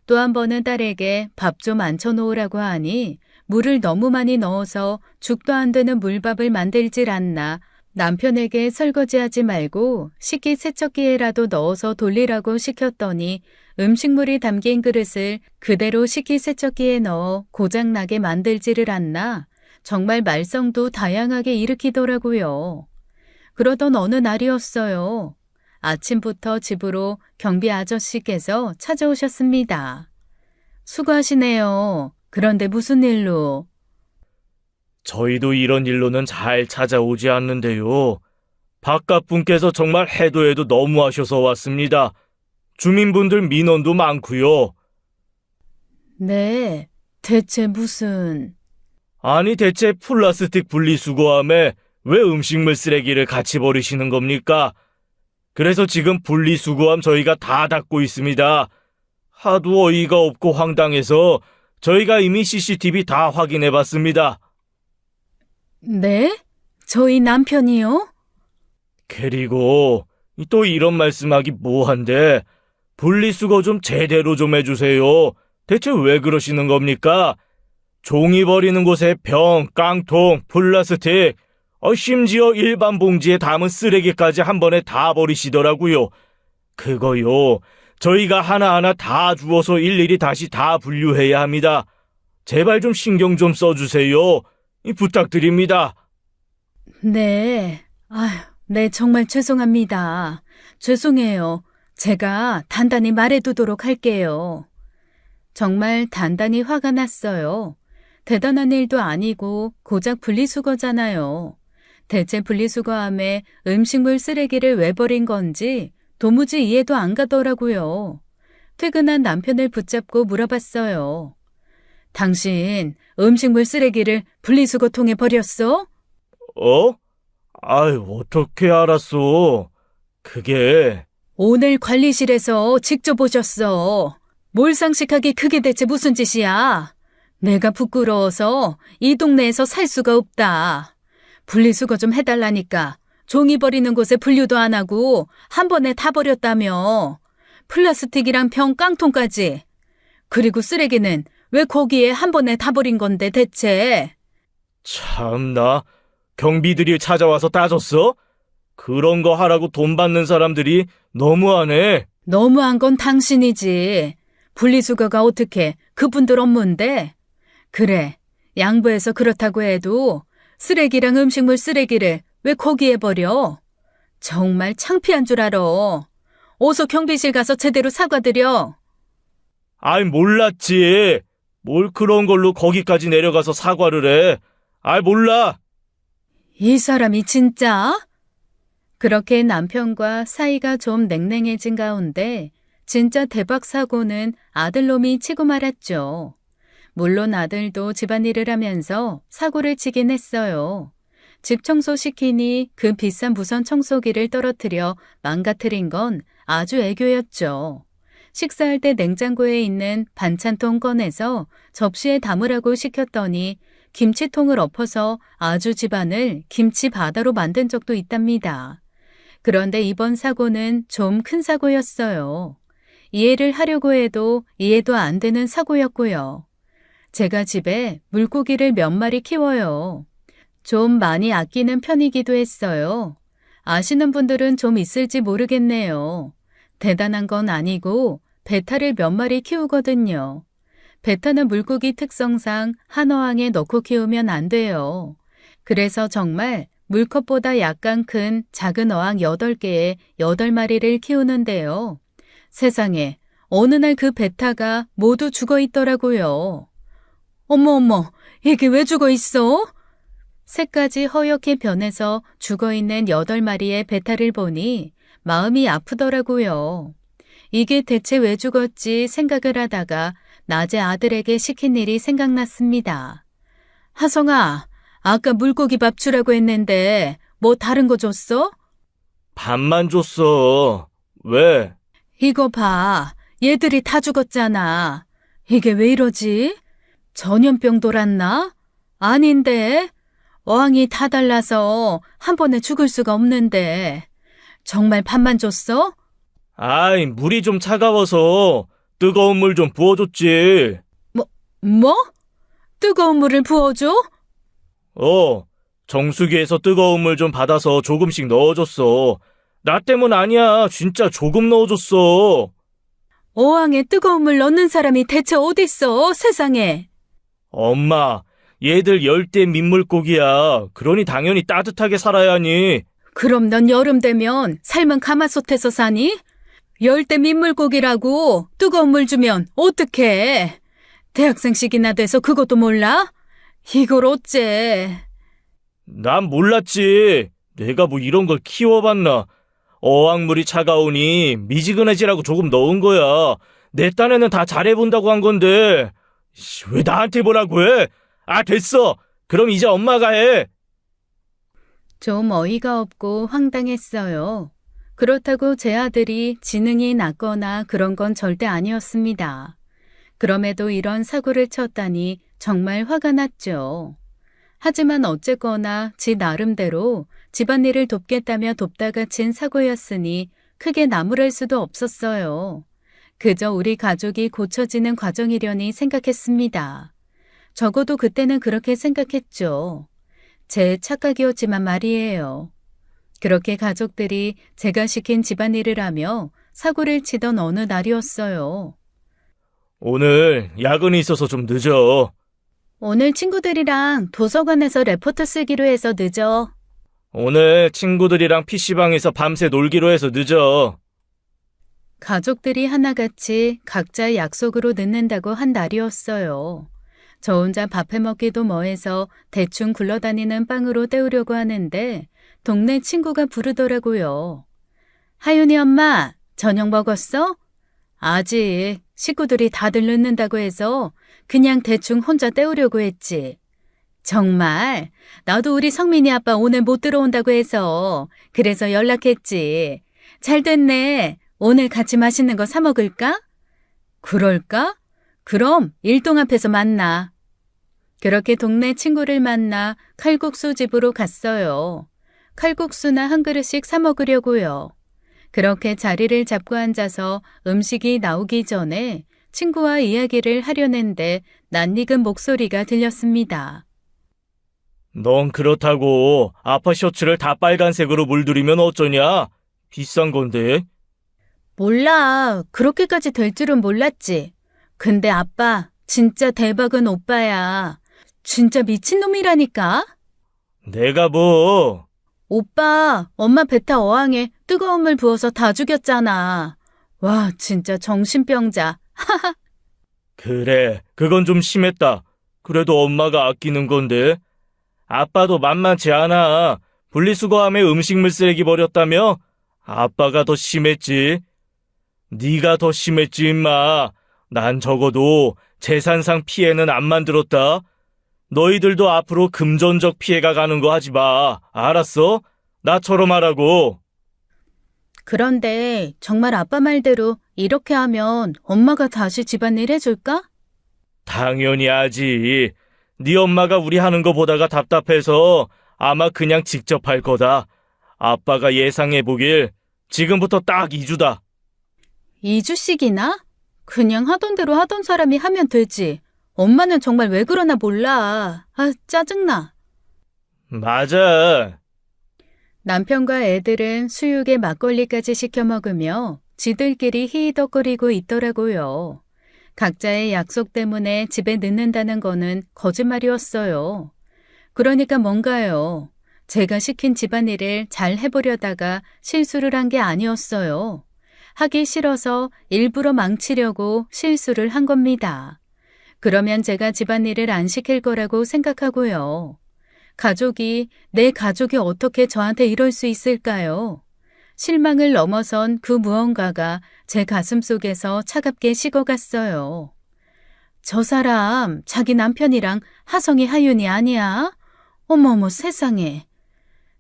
S1: 또 한 번은 딸에게 밥 좀 앉혀놓으라고 하니 물을 너무 많이 넣어서 죽도 안 되는 물밥을 만들질 않나 남편에게 설거지하지 말고 식기세척기에라도 넣어서 돌리라고 시켰더니 음식물이 담긴 그릇을 그대로 식기세척기에 넣어 고장나게 만들지를 않나 정말 말썽도 다양하게 일으키더라고요. 그러던 어느 날이었어요. 아침부터 집으로 경비 아저씨께서 찾아오셨습니다. 수고하시네요. 그런데 무슨 일로?
S2: 저희도 이런 일로는 잘 찾아오지 않는데요. 바깥 분께서 정말 해도 해도 너무하셔서 왔습니다. 주민분들 민원도 많고요.
S1: 네, 대체 무슨...
S2: 아니 대체 플라스틱 분리수거함에 왜 음식물 쓰레기를 같이 버리시는 겁니까? 그래서 지금 분리수거함 저희가 다 닫고 있습니다. 하도 어이가 없고 황당해서 저희가 이미 CCTV 다 확인해봤습니다.
S1: 네? 저희 남편이요?
S2: 그리고 또 이런 말씀하기 뭐한데 분리수거 좀 제대로 좀 해주세요. 대체 왜 그러시는 겁니까? 종이 버리는 곳에 병, 깡통, 플라스틱, 심지어 일반 봉지에 담은 쓰레기까지 한 번에 다 버리시더라고요. 그거요. 저희가 하나하나 다 주워서 일일이 다시 다 분류해야 합니다. 제발 좀 신경 좀 써주세요. 부탁드립니다.
S1: 네. 네, 정말 죄송합니다. 죄송해요. 제가 단단히 말해두도록 할게요. 정말 단단히 화가 났어요. 대단한 일도 아니고 고작 분리수거잖아요. 대체 분리수거함에 음식물 쓰레기를 왜 버린 건지 도무지 이해도 안 가더라고요. 퇴근한 남편을 붙잡고 물어봤어요. 당신 음식물 쓰레기를 분리수거통에 버렸어?
S2: 어떻게 알았어? 그게
S1: 오늘 관리실에서 직접 오셨어. 몰상식하게 그게 대체 무슨 짓이야? 내가 부끄러워서 이 동네에서 살 수가 없다. 분리수거 좀 해달라니까. 종이 버리는 곳에 분류도 안 하고 한 번에 다 버렸다며. 플라스틱이랑 병 깡통까지. 그리고 쓰레기는 왜 거기에 한 번에 다 버린 건데 대체?
S2: 참나 경비들이 찾아와서 따졌어? 그런 거 하라고 돈 받는 사람들이 너무하네.
S1: 너무한 건 당신이지. 분리수거가 어떻게 그분들 업무인데? 그래, 양보해서 그렇다고 해도 쓰레기랑 음식물 쓰레기를 왜 거기에 버려? 정말 창피한 줄 알아. 어서 경비실 가서 제대로 사과드려.
S2: 아이 몰랐지. 뭘 그런 걸로 거기까지 내려가서 사과를 해. 아이 몰라.
S1: 이 사람이 진짜? 그렇게 남편과 사이가 좀 냉랭해진 가운데 진짜 대박 사고는 아들놈이 치고 말았죠. 물론 아들도 집안일을 하면서 사고를 치긴 했어요. 집 청소시키니 그 비싼 무선 청소기를 떨어뜨려 망가뜨린 건 아주 애교였죠. 식사할 때 냉장고에 있는 반찬통 꺼내서 접시에 담으라고 시켰더니 김치통을 엎어서 아주 집안을 김치 바다로 만든 적도 있답니다. 그런데 이번 사고는 좀 큰 사고였어요. 이해를 하려고 해도 이해도 안 되는 사고였고요. 제가 집에 물고기를 몇 마리 키워요. 좀 많이 아끼는 편이기도 했어요. 아시는 분들은 좀 있을지 모르겠네요. 대단한 건 아니고 베타를 몇 마리 키우거든요. 베타는 물고기 특성상 한 어항에 넣고 키우면 안 돼요. 그래서 정말 물컵보다 약간 큰 작은 어항 8개에 8마리를 키우는데요. 세상에 어느 날 그 베타가 모두 죽어 있더라고요. 어머, 이게 왜 죽어 있어? 새까지 허옇게 변해서 죽어 있는 8마리의 베타를 보니 마음이 아프더라고요. 이게 대체 왜 죽었지 생각을 하다가 낮에 아들에게 시킨 일이 생각났습니다. 하성아, 아까 물고기 밥 주라고 했는데 뭐 다른 거 줬어?
S2: 밥만 줬어. 왜?
S1: 이거 봐. 얘들이 다 죽었잖아. 이게 왜 이러지? 전염병 돌았나? 아닌데. 어항이 다 달라서 한 번에 죽을 수가 없는데. 정말 밥만 줬어?
S2: 아이, 물이 좀 차가워서 뜨거운 물 좀 부어줬지.
S1: 뭐? 뜨거운 물을 부어줘?
S2: 정수기에서 뜨거운 물 좀 받아서 조금씩 넣어줬어. 나 때문 아니야. 진짜 조금 넣어줬어.
S1: 어항에 뜨거운 물 넣는 사람이 대체 어딨어, 세상에.
S2: 엄마, 얘들 열대 민물고기야. 그러니 당연히 따뜻하게 살아야 하니.
S1: 그럼 넌 여름 되면 삶은 가마솥에서 사니? 열대 민물고기라고 뜨거운 물 주면 어떡해? 대학생식이나 돼서 그것도 몰라? 이걸 어째?
S2: 난 몰랐지. 내가 뭐 이런 걸 키워봤나. 어항물이 차가우니 미지근해지라고 조금 넣은 거야. 내 딴에는 다 잘해본다고 한 건데. 왜 나한테 뭐라고 해? 아, 됐어. 그럼 이제 엄마가 해.
S1: 좀 어이가 없고 황당했어요. 그렇다고 제 아들이 지능이 낮거나 그런 건 절대 아니었습니다. 그럼에도 이런 사고를 쳤다니 정말 화가 났죠. 하지만 어쨌거나 지 나름대로 집안일을 돕겠다며 돕다가 친 사고였으니 크게 나무랄 수도 없었어요. 그저 우리 가족이 고쳐지는 과정이려니 생각했습니다. 적어도 그때는 그렇게 생각했죠. 제 착각이었지만 말이에요. 그렇게 가족들이 제가 시킨 집안일을 하며 사고를 치던 어느 날이었어요.
S2: 오늘 야근이 있어서 좀 늦어.
S1: 오늘 친구들이랑 도서관에서 레포트 쓰기로 해서 늦어.
S2: 오늘 친구들이랑 PC방에서 밤새 놀기로 해서 늦어.
S1: 가족들이 하나같이 각자의 약속으로 늦는다고 한 날이었어요. 저 혼자 밥해 먹기도 뭐해서 대충 굴러다니는 빵으로 때우려고 하는데 동네 친구가 부르더라고요. 하윤이 엄마, 저녁 먹었어? 아직 식구들이 다들 늦는다고 해서 그냥 대충 혼자 때우려고 했지. 정말 나도 우리 성민이 아빠 오늘 못 들어온다고 해서 그래서 연락했지. 잘 됐네. 오늘 같이 맛있는 거 사 먹을까? 그럴까? 그럼 일동 앞에서 만나. 그렇게 동네 친구를 만나 칼국수 집으로 갔어요. 칼국수나 한 그릇씩 사 먹으려고요. 그렇게 자리를 잡고 앉아서 음식이 나오기 전에 친구와 이야기를 하려는데 낯익은 목소리가 들렸습니다.
S2: 넌 그렇다고 아빠 셔츠를 다 빨간색으로 물들이면 어쩌냐? 비싼 건데.
S1: 몰라. 그렇게까지 될 줄은 몰랐지. 근데 아빠, 진짜 대박은 오빠야. 진짜 미친놈이라니까?
S2: 내가 뭐.
S1: 오빠, 엄마 베타 어항에 뜨거운 물 부어서 다 죽였잖아. 와, 진짜 정신병자.
S2: 그래, 그건 좀 심했다. 그래도 엄마가 아끼는 건데. 아빠도 만만치 않아. 분리수거함에 음식물 쓰레기 버렸다며? 아빠가 더 심했지. 네가 더 심했지, 임마. 난 적어도 재산상 피해는 안 만들었다. 너희들도 앞으로 금전적 피해가 가는 거 하지 마. 알았어? 나처럼 하라고.
S1: 그런데 정말 아빠 말대로 이렇게 하면 엄마가 다시 집안일 해줄까?
S2: 당연히 하지. 네 엄마가 우리 하는 거 보다가 답답해서 아마 그냥 직접 할 거다. 아빠가 예상해보길 지금부터 딱 2주다.
S1: 2주씩이나? 그냥 하던 대로 하던 사람이 하면 되지. 엄마는 정말 왜 그러나 몰라. 아, 짜증나.
S2: 맞아.
S1: 남편과 애들은 수육에 막걸리까지 시켜 먹으며 지들끼리 히히덕거리고 있더라고요. 각자의 약속 때문에 집에 늦는다는 거는 거짓말이었어요. 그러니까 뭔가요? 제가 시킨 집안일을 잘 해보려다가 실수를 한 게 아니었어요. 하기 싫어서 일부러 망치려고 실수를 한 겁니다. 그러면 제가 집안일을 안 시킬 거라고 생각하고요. 내 가족이 어떻게 저한테 이럴 수 있을까요? 실망을 넘어선 그 무언가가 제 가슴 속에서 차갑게 식어갔어요. 저 사람 자기 남편이랑 하성이 하윤이 아니야? 어머머 세상에.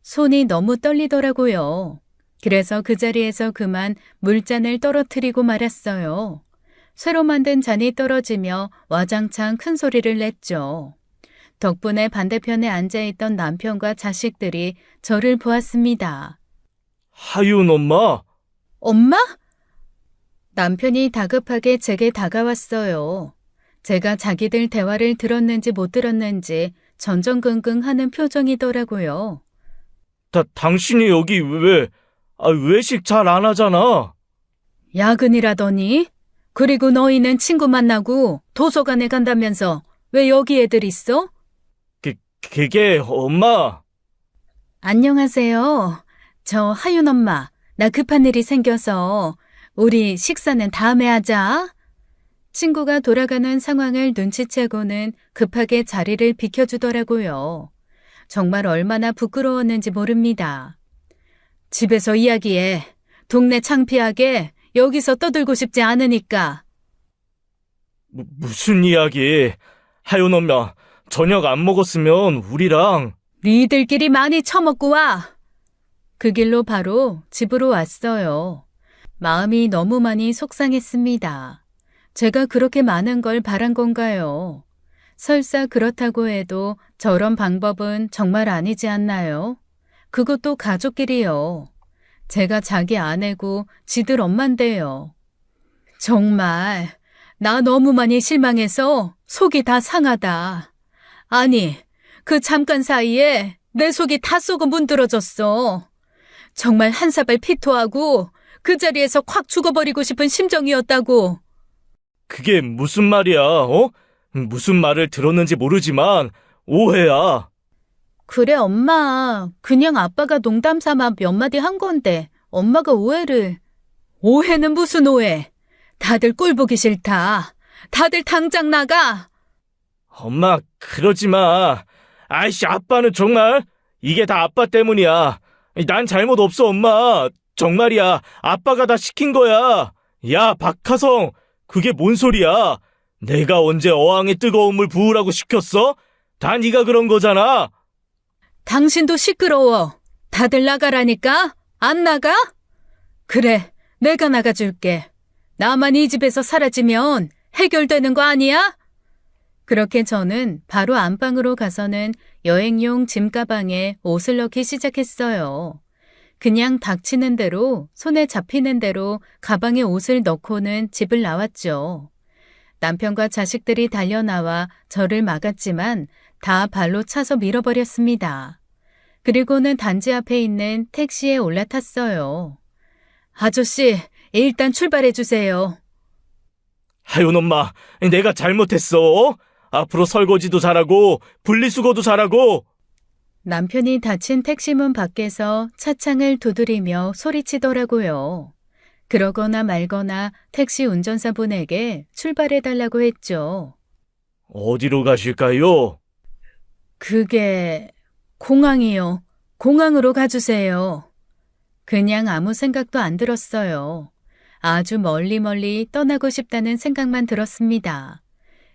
S1: 손이 너무 떨리더라고요. 그래서 그 자리에서 그만 물잔을 떨어뜨리고 말았어요. 쇠로 만든 잔이 떨어지며 와장창 큰 소리를 냈죠. 덕분에 반대편에 앉아있던 남편과 자식들이 저를 보았습니다.
S2: 하윤 엄마?
S1: 엄마? 남편이 다급하게 제게 다가왔어요. 제가 자기들 대화를 들었는지 못 들었는지 전전긍긍하는 표정이더라고요.
S2: 당신이 여기 외식 잘 안 하잖아.
S1: 야근이라더니? 그리고 너희는 친구 만나고 도서관에 간다면서 왜 여기 애들 있어?
S2: 그게 엄마.
S1: 안녕하세요. 저 하윤 엄마. 나 급한 일이 생겨서 우리 식사는 다음에 하자. 친구가 돌아가는 상황을 눈치채고는 급하게 자리를 비켜주더라고요. 정말 얼마나 부끄러웠는지 모릅니다. 집에서 이야기해. 동네 창피하게 여기서 떠들고 싶지 않으니까.
S2: 무슨 이야기? 하윤 엄마, 저녁 안 먹었으면 우리랑.
S1: 니들끼리 많이 처먹고 와. 그 길로 바로 집으로 왔어요. 마음이 너무 많이 속상했습니다. 제가 그렇게 많은 걸 바란 건가요? 설사 그렇다고 해도 저런 방법은 정말 아니지 않나요? 그것도 가족끼리요. 제가 자기 아내고 지들 엄만데요. 정말 나 너무 많이 실망해서 속이 다 상하다. 아니, 그 잠깐 사이에 내 속이 다 썩어 문드러졌어. 정말 한 사발 피토하고 그 자리에서 콱 죽어버리고 싶은 심정이었다고.
S2: 그게 무슨 말이야, 어? 무슨 말을 들었는지 모르지만 오해야.
S1: 그래, 엄마. 그냥 아빠가 농담 삼아 몇 마디 한 건데 엄마가 오해를. 오해는 무슨 오해? 다들 꼴 보기 싫다. 다들 당장 나가.
S2: 엄마, 그러지 마. 아이씨, 아빠는 정말 이게 다 아빠 때문이야. 난 잘못 없어, 엄마. 정말이야. 아빠가 다 시킨 거야. 야, 박하성, 그게 뭔 소리야? 내가 언제 어항에 뜨거운 물 부으라고 시켰어? 다 네가 그런 거잖아.
S1: 당신도 시끄러워. 다들 나가라니까? 안 나가? 그래, 내가 나가줄게. 나만 이 집에서 사라지면 해결되는 거 아니야? 그렇게 저는 바로 안방으로 가서는 여행용 짐가방에 옷을 넣기 시작했어요. 그냥 닥치는 대로, 손에 잡히는 대로 가방에 옷을 넣고는 집을 나왔죠. 남편과 자식들이 달려나와 저를 막았지만 다 발로 차서 밀어버렸습니다. 그리고는 단지 앞에 있는 택시에 올라탔어요. 아저씨, 일단 출발해주세요.
S2: 하윤 엄마, 내가 잘못했어. 앞으로 설거지도 잘하고 분리수거도 잘하고.
S1: 남편이 닫힌 택시문 밖에서 차창을 두드리며 소리치더라고요. 그러거나 말거나 택시 운전사분에게 출발해달라고 했죠.
S2: 어디로 가실까요?
S1: 그게 공항이요. 공항으로 가주세요. 그냥 아무 생각도 안 들었어요. 아주 멀리 떠나고 싶다는 생각만 들었습니다.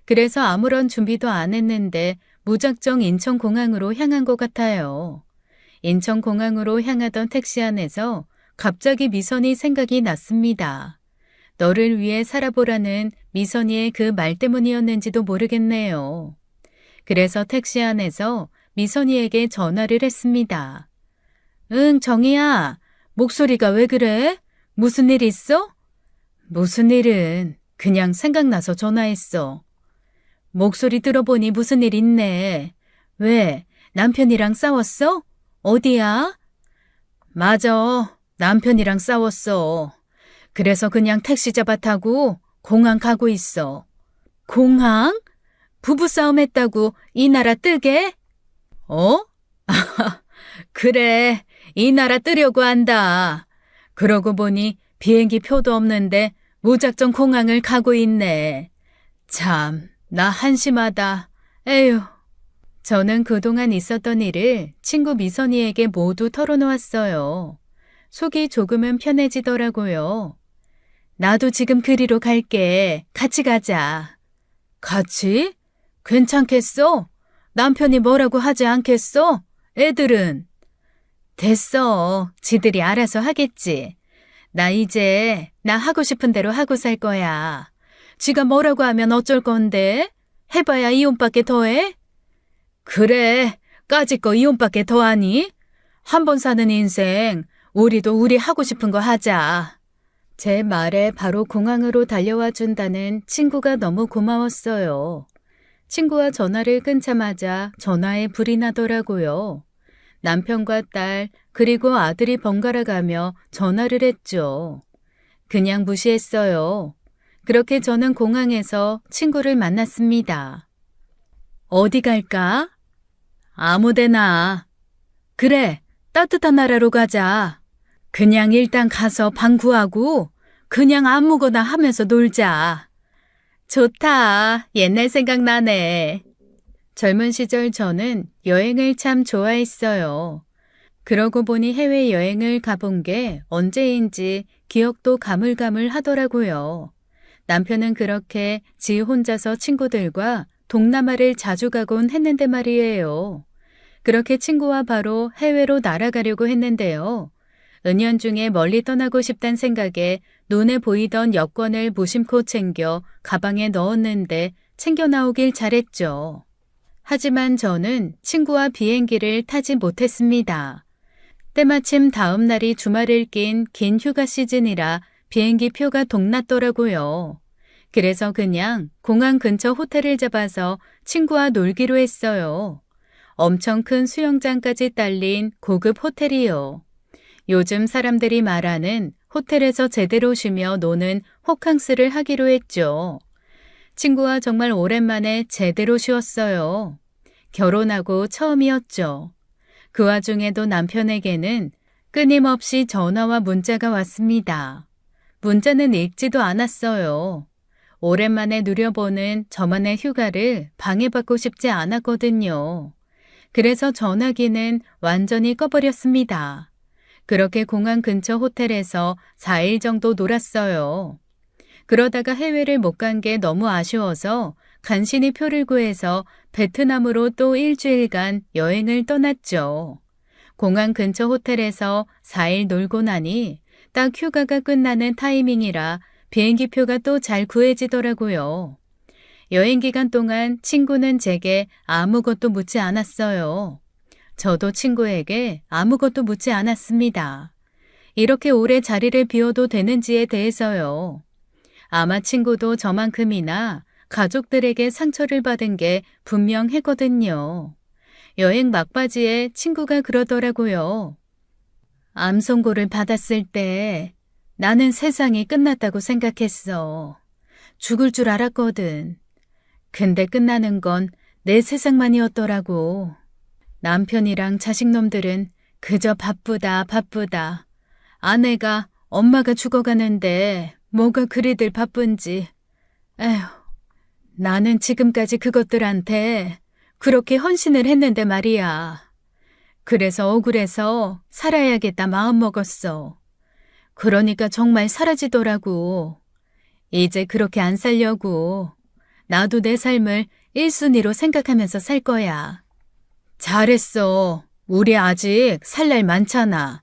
S1: 그래서 아무런 준비도 안 했는데 무작정 인천공항으로 향한 것 같아요. 인천공항으로 향하던 택시 안에서 갑자기 미선이 생각이 났습니다. 너를 위해 살아보라는 미선이의 그 말 때문이었는지도 모르겠네요. 그래서 택시 안에서 미선이에게 전화를 했습니다. 응, 정희야. 목소리가 왜 그래? 무슨 일 있어? 무슨 일은 그냥 생각나서 전화했어. 목소리 들어보니 무슨 일 있네. 왜? 남편이랑 싸웠어? 어디야? 맞아. 남편이랑 싸웠어. 그래서 그냥 택시 잡아 타고 공항 가고 있어. 공항? 부부싸움 했다고 이 나라 뜨게? 어? 그래. 이 나라 뜨려고 한다. 그러고 보니 비행기 표도 없는데 무작정 공항을 가고 있네. 참, 나 한심하다. 에휴. 저는 그동안 있었던 일을 친구 미선이에게 모두 털어놓았어요. 속이 조금은 편해지더라고요. 나도 지금 그리로 갈게. 같이 가자. 같이? 괜찮겠어? 남편이 뭐라고 하지 않겠어? 애들은? 됐어. 지들이 알아서 하겠지. 나 하고 싶은 대로 하고 살 거야. 지가 뭐라고 하면 어쩔 건데? 해봐야 이혼밖에 더해? 그래, 까짓 거 이혼밖에 더하니? 한 번 사는 인생, 우리도 우리 하고 싶은 거 하자. 제 말에 바로 공항으로 달려와 준다는 친구가 너무 고마웠어요. 친구와 전화를 끊자마자 전화에 불이 나더라고요. 남편과 딸, 그리고 아들이 번갈아 가며 전화를 했죠. 그냥 무시했어요. 그렇게 저는 공항에서 친구를 만났습니다. 어디 갈까? 아무데나. 그래, 따뜻한 나라로 가자. 그냥 일단 가서 방 구하고 그냥 아무거나 하면서 놀자. 좋다. 옛날 생각나네. 젊은 시절 저는 여행을 참 좋아했어요. 그러고 보니 해외여행을 가본 게 언제인지 기억도 가물가물 하더라고요. 남편은 그렇게 지 혼자서 친구들과 동남아를 자주 가곤 했는데 말이에요. 그렇게 친구와 바로 해외로 날아가려고 했는데요. 은연중에 멀리 떠나고 싶단 생각에 눈에 보이던 여권을 무심코 챙겨 가방에 넣었는데 챙겨 나오길 잘했죠. 하지만 저는 친구와 비행기를 타지 못했습니다. 때마침 다음 날이 주말을 낀 긴 휴가 시즌이라 비행기 표가 동났더라고요. 그래서 그냥 공항 근처 호텔을 잡아서 친구와 놀기로 했어요. 엄청 큰 수영장까지 딸린 고급 호텔이요. 요즘 사람들이 말하는 호텔에서 제대로 쉬며 노는 호캉스를 하기로 했죠. 친구와 정말 오랜만에 제대로 쉬었어요. 결혼하고 처음이었죠. 그 와중에도 남편에게는 끊임없이 전화와 문자가 왔습니다. 문자는 읽지도 않았어요. 오랜만에 누려보는 저만의 휴가를 방해받고 싶지 않았거든요. 그래서 전화기는 완전히 꺼버렸습니다. 그렇게 공항 근처 호텔에서 4일 정도 놀았어요. 그러다가 해외를 못 간 게 너무 아쉬워서 간신히 표를 구해서 베트남으로 또 일주일간 여행을 떠났죠. 공항 근처 호텔에서 4일 놀고 나니 딱 휴가가 끝나는 타이밍이라 비행기표가 또 잘 구해지더라고요. 여행 기간 동안 친구는 제게 아무것도 묻지 않았어요. 저도 친구에게 아무것도 묻지 않았습니다. 이렇게 오래 자리를 비워도 되는지에 대해서요. 아마 친구도 저만큼이나 가족들에게 상처를 받은 게 분명했거든요. 여행 막바지에 친구가 그러더라고요. 암 선고를 받았을 때 나는 세상이 끝났다고 생각했어. 죽을 줄 알았거든. 근데 끝나는 건 내 세상만이었더라고. 남편이랑 자식놈들은 그저 바쁘다 바쁘다. 아내가 엄마가 죽어가는데 뭐가 그리들 바쁜지. 에휴, 나는 지금까지 그것들한테 그렇게 헌신을 했는데 말이야. 그래서 억울해서 살아야겠다 마음먹었어. 그러니까 정말 사라지더라고. 이제 그렇게 안 살려고. 나도 내 삶을 1순위로 생각하면서 살 거야. 잘했어. 우리 아직 살 날 많잖아.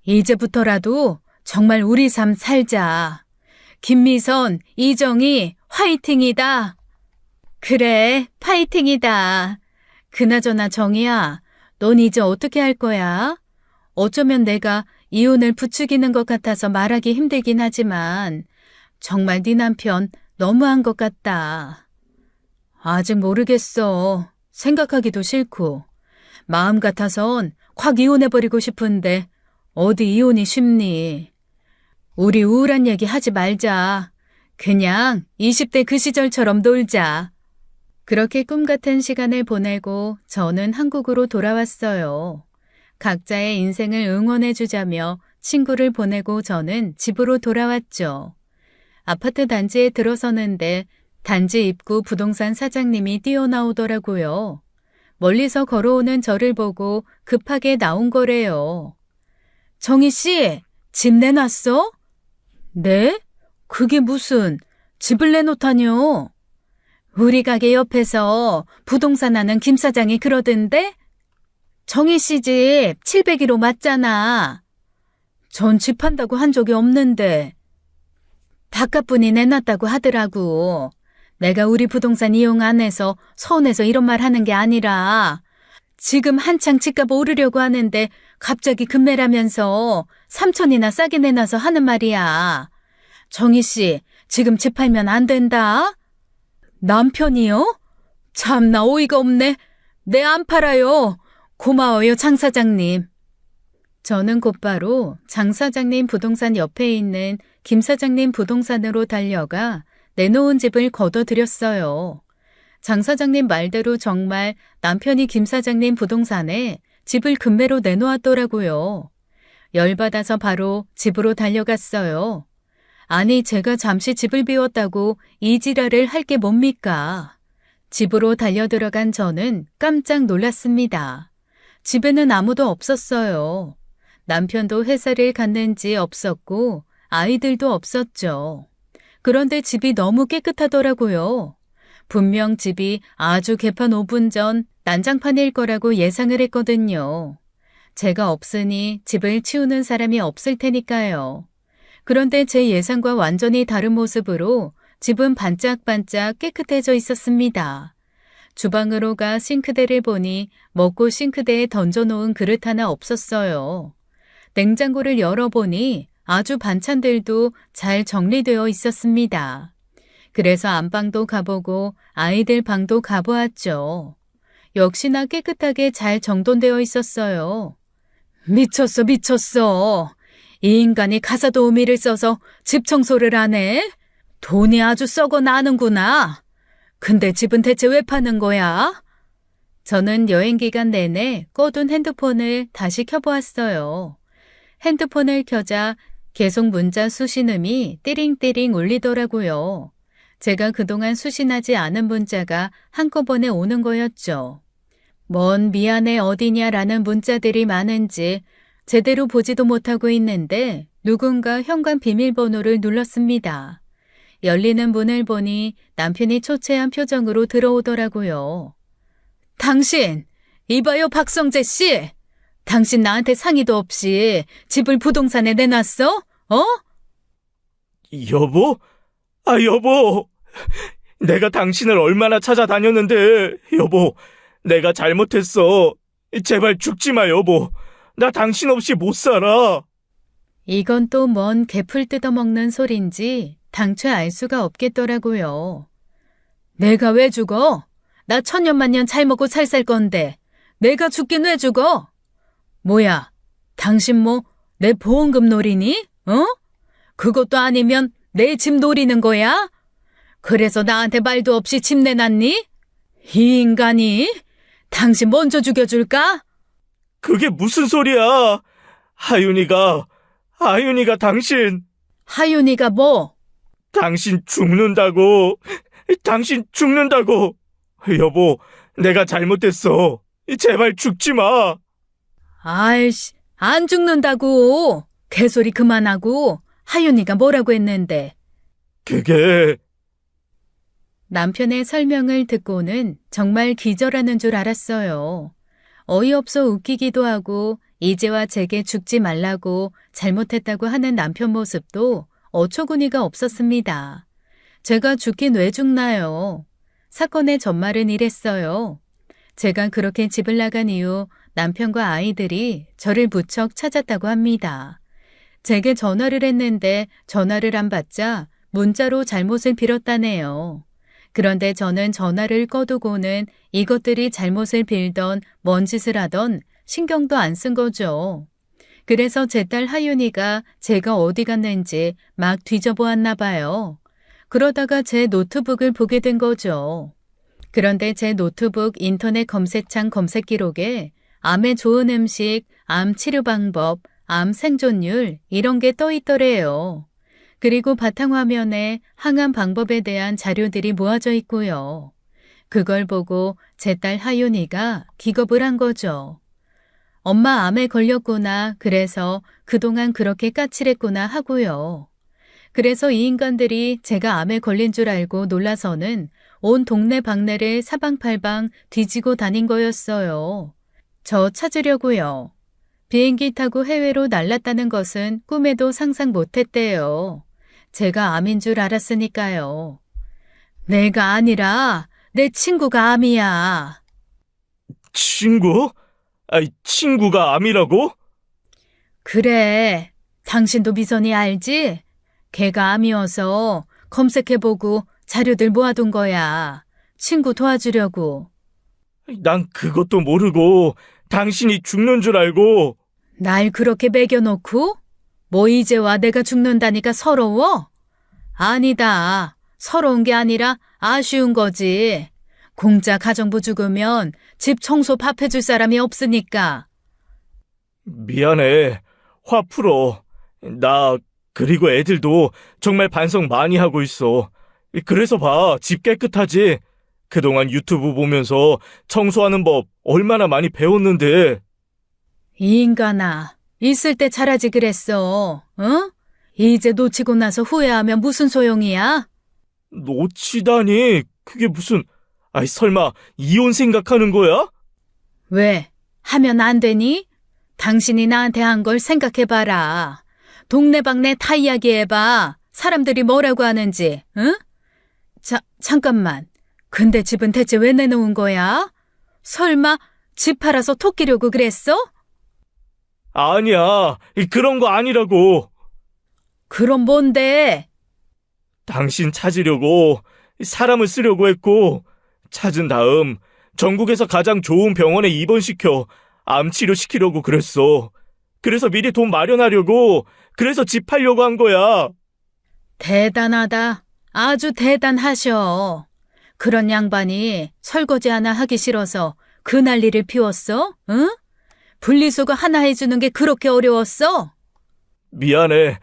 S1: 이제부터라도 정말 우리 삶 살자. 김미선, 이정희, 화이팅이다. 그래, 파이팅이다. 그나저나 정희야, 넌 이제 어떻게 할 거야? 어쩌면 내가 이혼을 부추기는 것 같아서 말하기 힘들긴 하지만 정말 네 남편 너무한 것 같다. 아직 모르겠어. 생각하기도 싫고. 마음 같아선 확 이혼해버리고 싶은데 어디 이혼이 쉽니? 우리 우울한 얘기 하지 말자. 그냥 20대 그 시절처럼 놀자. 그렇게 꿈 같은 시간을 보내고 저는 한국으로 돌아왔어요. 각자의 인생을 응원해주자며 친구를 보내고 저는 집으로 돌아왔죠. 아파트 단지에 들어서는데 단지 입구 부동산 사장님이 뛰어나오더라고요. 멀리서 걸어오는 저를 보고 급하게 나온 거래요. 정희 씨, 집 내놨어? 네? 그게 무슨 집을 내놓다뇨? 우리 가게 옆에서 부동산 하는 김 사장이 그러던데? 정희 씨 집 701호 맞잖아. 전 집 한다고 한 적이 없는데. 바깥분이 내놨다고 하더라고. 내가 우리 부동산 이용 안 해서 서운해서 이런 말 하는 게 아니라 지금 한창 집값 오르려고 하는데 갑자기 급매라면서 3천이나 싸게 내놔서 하는 말이야. 정희 씨, 지금 집 팔면 안 된다? 남편이요? 참나 어이가 없네. 내 안 팔아요. 고마워요, 장 사장님. 저는 곧바로 장 사장님 부동산 옆에 있는 김 사장님 부동산으로 달려가 내놓은 집을 거둬들였어요. 장 사장님 말대로 정말 남편이 김 사장님 부동산에 집을 급매로 내놓았더라고요. 열받아서 바로 집으로 달려갔어요. 아니, 제가 잠시 집을 비웠다고 이 지랄을 할 게 뭡니까? 집으로 달려들어간 저는 깜짝 놀랐습니다. 집에는 아무도 없었어요. 남편도 회사를 갔는지 없었고 아이들도 없었죠. 그런데 집이 너무 깨끗하더라고요. 분명 집이 아주 개판 5분 전 난장판일 거라고 예상을 했거든요. 제가 없으니 집을 치우는 사람이 없을 테니까요. 그런데 제 예상과 완전히 다른 모습으로 집은 반짝반짝 깨끗해져 있었습니다. 주방으로 가 싱크대를 보니 먹고 싱크대에 던져놓은 그릇 하나 없었어요. 냉장고를 열어보니 아주 반찬들도 잘 정리되어 있었습니다. 그래서 안방도 가보고 아이들 방도 가보았죠. 역시나 깨끗하게 잘 정돈되어 있었어요. 미쳤어, 미쳤어. 이 인간이 가사도우미를 써서 집 청소를 하네? 돈이 아주 썩어 나는구나. 근데 집은 대체 왜 파는 거야? 저는 여행 기간 내내 꺼둔 핸드폰을 다시 켜보았어요. 핸드폰을 켜자 계속 문자 수신음이 띠링띠링 울리더라고요. 제가 그동안 수신하지 않은 문자가 한꺼번에 오는 거였죠. 뭔 미안해 어디냐라는 문자들이 많은지 제대로 보지도 못하고 있는데 누군가 현관 비밀번호를 눌렀습니다. 열리는 문을 보니 남편이 초췌한 표정으로 들어오더라고요. 당신, 이봐요 박성재 씨. 당신 나한테 상의도 없이 집을 부동산에 내놨어? 어?
S2: 여보? 여보. 내가 당신을 얼마나 찾아다녔는데, 여보. 내가 잘못했어. 제발 죽지 마, 여보. 나 당신 없이 못 살아.
S1: 이건 또 뭔 개풀 뜯어먹는 소린지 당최 알 수가 없겠더라고요. 내가 왜 죽어? 나 천년만년 잘 먹고 잘 살 건데 내가 죽긴 왜 죽어? 뭐야, 당신 뭐 내 보험금 노리니? 어? 그것도 아니면 내 집 노리는 거야? 그래서 나한테 말도 없이 집 내놨니? 이 인간이? 당신 먼저 죽여줄까?
S2: 그게 무슨 소리야? 하윤이가 당신
S1: 하윤이가 뭐?
S2: 당신 죽는다고. 여보, 내가 잘못했어. 제발 죽지 마.
S1: 아이씨, 안 죽는다고. 개소리 그만하고. 하윤이가 뭐라고 했는데.
S2: 그게
S1: 남편의 설명을 듣고는 정말 기절하는 줄 알았어요. 어이없어 웃기기도 하고 이제와 제게 죽지 말라고 잘못했다고 하는 남편 모습도 어처구니가 없었습니다. 제가 죽긴 왜 죽나요? 사건의 전말은 이랬어요. 제가 그렇게 집을 나간 이후 남편과 아이들이 저를 무척 찾았다고 합니다. 제게 전화를 했는데 전화를 안 받자 문자로 잘못을 빌었다네요. 그런데 저는 전화를 꺼두고는 이것들이 잘못을 빌던 뭔 짓을 하던 신경도 안 쓴 거죠. 그래서 제 딸 하윤이가 제가 어디 갔는지 막 뒤져보았나 봐요. 그러다가 제 노트북을 보게 된 거죠. 그런데 제 노트북 인터넷 검색창 검색 기록에 암에 좋은 음식, 암 치료 방법, 암 생존율 이런 게 떠 있더래요. 그리고 바탕화면에 항암 방법에 대한 자료들이 모아져 있고요. 그걸 보고 제 딸 하윤이가 기겁을 한 거죠. 엄마 암에 걸렸구나. 그래서 그동안 그렇게 까칠했구나 하고요. 그래서 이 인간들이 제가 암에 걸린 줄 알고 놀라서는 온 동네 방네를 사방팔방 뒤지고 다닌 거였어요. 저 찾으려고요. 비행기 타고 해외로 날랐다는 것은 꿈에도 상상 못했대요. 제가 암인 줄 알았으니까요. 내가 아니라 내 친구가 암이야.
S2: 친구? 친구가 암이라고?
S1: 그래, 당신도 미선이 알지? 걔가 암이어서 검색해보고 자료들 모아둔 거야. 친구 도와주려고.
S2: 난 그것도 모르고 당신이 죽는 줄 알고.
S1: 날 그렇게 매겨놓고? 뭐 이제와 내가 죽는다니까 서러워? 아니다. 서러운 게 아니라 아쉬운 거지. 공짜 가정부 죽으면 집 청소 밥 해줄 사람이 없으니까.
S2: 미안해. 화 풀어. 나 그리고 애들도 정말 반성 많이 하고 있어. 그래서 봐, 집 깨끗하지? 그동안 유튜브 보면서 청소하는 법 얼마나 많이 배웠는데.
S1: 이 인간아, 있을 때 잘하지 그랬어. 응? 이제 놓치고 나서 후회하면 무슨 소용이야?
S2: 놓치다니, 그게 무슨, 설마 이혼 생각하는 거야?
S1: 왜? 하면 안 되니? 당신이 나한테 한 걸 생각해봐라. 동네방네 다 이야기해봐. 사람들이 뭐라고 하는지, 응? 잠깐만. 근데 집은 대체 왜 내놓은 거야? 설마 집 팔아서 토 끼려고 그랬어?
S2: 아니야, 그런 거 아니라고.
S1: 그럼 뭔데?
S2: 당신 찾으려고 사람을 쓰려고 했고, 찾은 다음 전국에서 가장 좋은 병원에 입원시켜 암 치료시키려고 그랬어. 그래서 미리 돈 마련하려고, 그래서 집 팔려고 한 거야.
S1: 대단하다. 아주 대단하셔. 그런 양반이 설거지 하나 하기 싫어서 그 난리를 피웠어? 응? 분리수거 하나 해주는 게 그렇게 어려웠어?
S2: 미안해.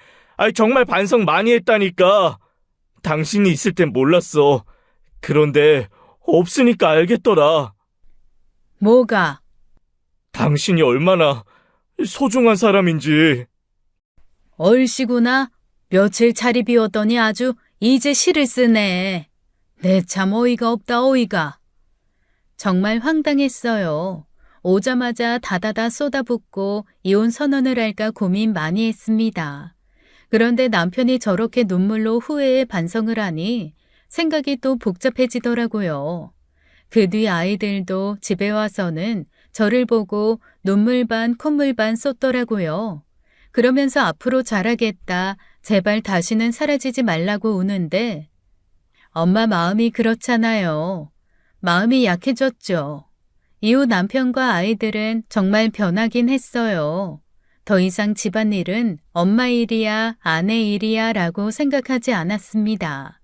S2: 정말 반성 많이 했다니까. 당신이 있을 땐 몰랐어. 그런데 없으니까 알겠더라.
S1: 뭐가?
S2: 당신이 얼마나 소중한 사람인지.
S1: 얼씨구나. 며칠 자리 비웠더니 아주 이제 시를 쓰네. 내 참 어이가 없다 어이가. 정말 황당했어요. 오자마자 다다다 쏟아붓고 이혼 선언을 할까 고민 많이 했습니다. 그런데 남편이 저렇게 눈물로 후회에 반성을 하니 생각이 또 복잡해지더라고요. 그 뒤 아이들도 집에 와서는 저를 보고 눈물 반 콧물 반 쏟더라고요. 그러면서 앞으로 잘하겠다, 제발 다시는 사라지지 말라고 우는데 엄마 마음이 그렇잖아요. 마음이 약해졌죠. 이후 남편과 아이들은 정말 변하긴 했어요. 더 이상 집안일은 엄마 일이야, 아내 일이야 라고 생각하지 않았습니다.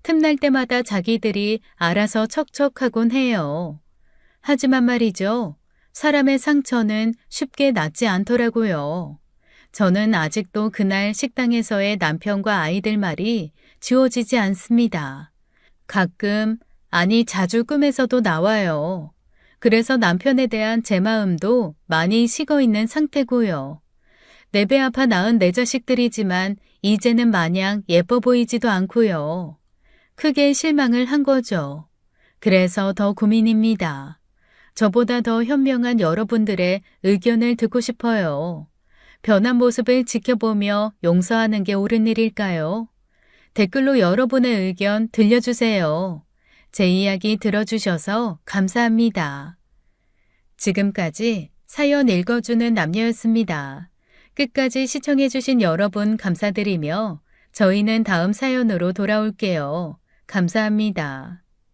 S1: 틈날 때마다 자기들이 알아서 척척하곤 해요. 하지만 말이죠. 사람의 상처는 쉽게 낫지 않더라고요. 저는 아직도 그날 식당에서의 남편과 아이들 말이 지워지지 않습니다. 가끔, 아니 자주 꿈에서도 나와요. 그래서 남편에 대한 제 마음도 많이 식어 있는 상태고요. 내 배 아파 낳은 내 자식들이지만 이제는 마냥 예뻐 보이지도 않고요. 크게 실망을 한 거죠. 그래서 더 고민입니다. 저보다 더 현명한 여러분들의 의견을 듣고 싶어요. 변한 모습을 지켜보며 용서하는 게 옳은 일일까요? 댓글로 여러분의 의견 들려주세요. 제 이야기 들어주셔서 감사합니다. 지금까지 사연 읽어주는 남녀였습니다. 끝까지 시청해주신 여러분 감사드리며 저희는 다음 사연으로 돌아올게요. 감사합니다.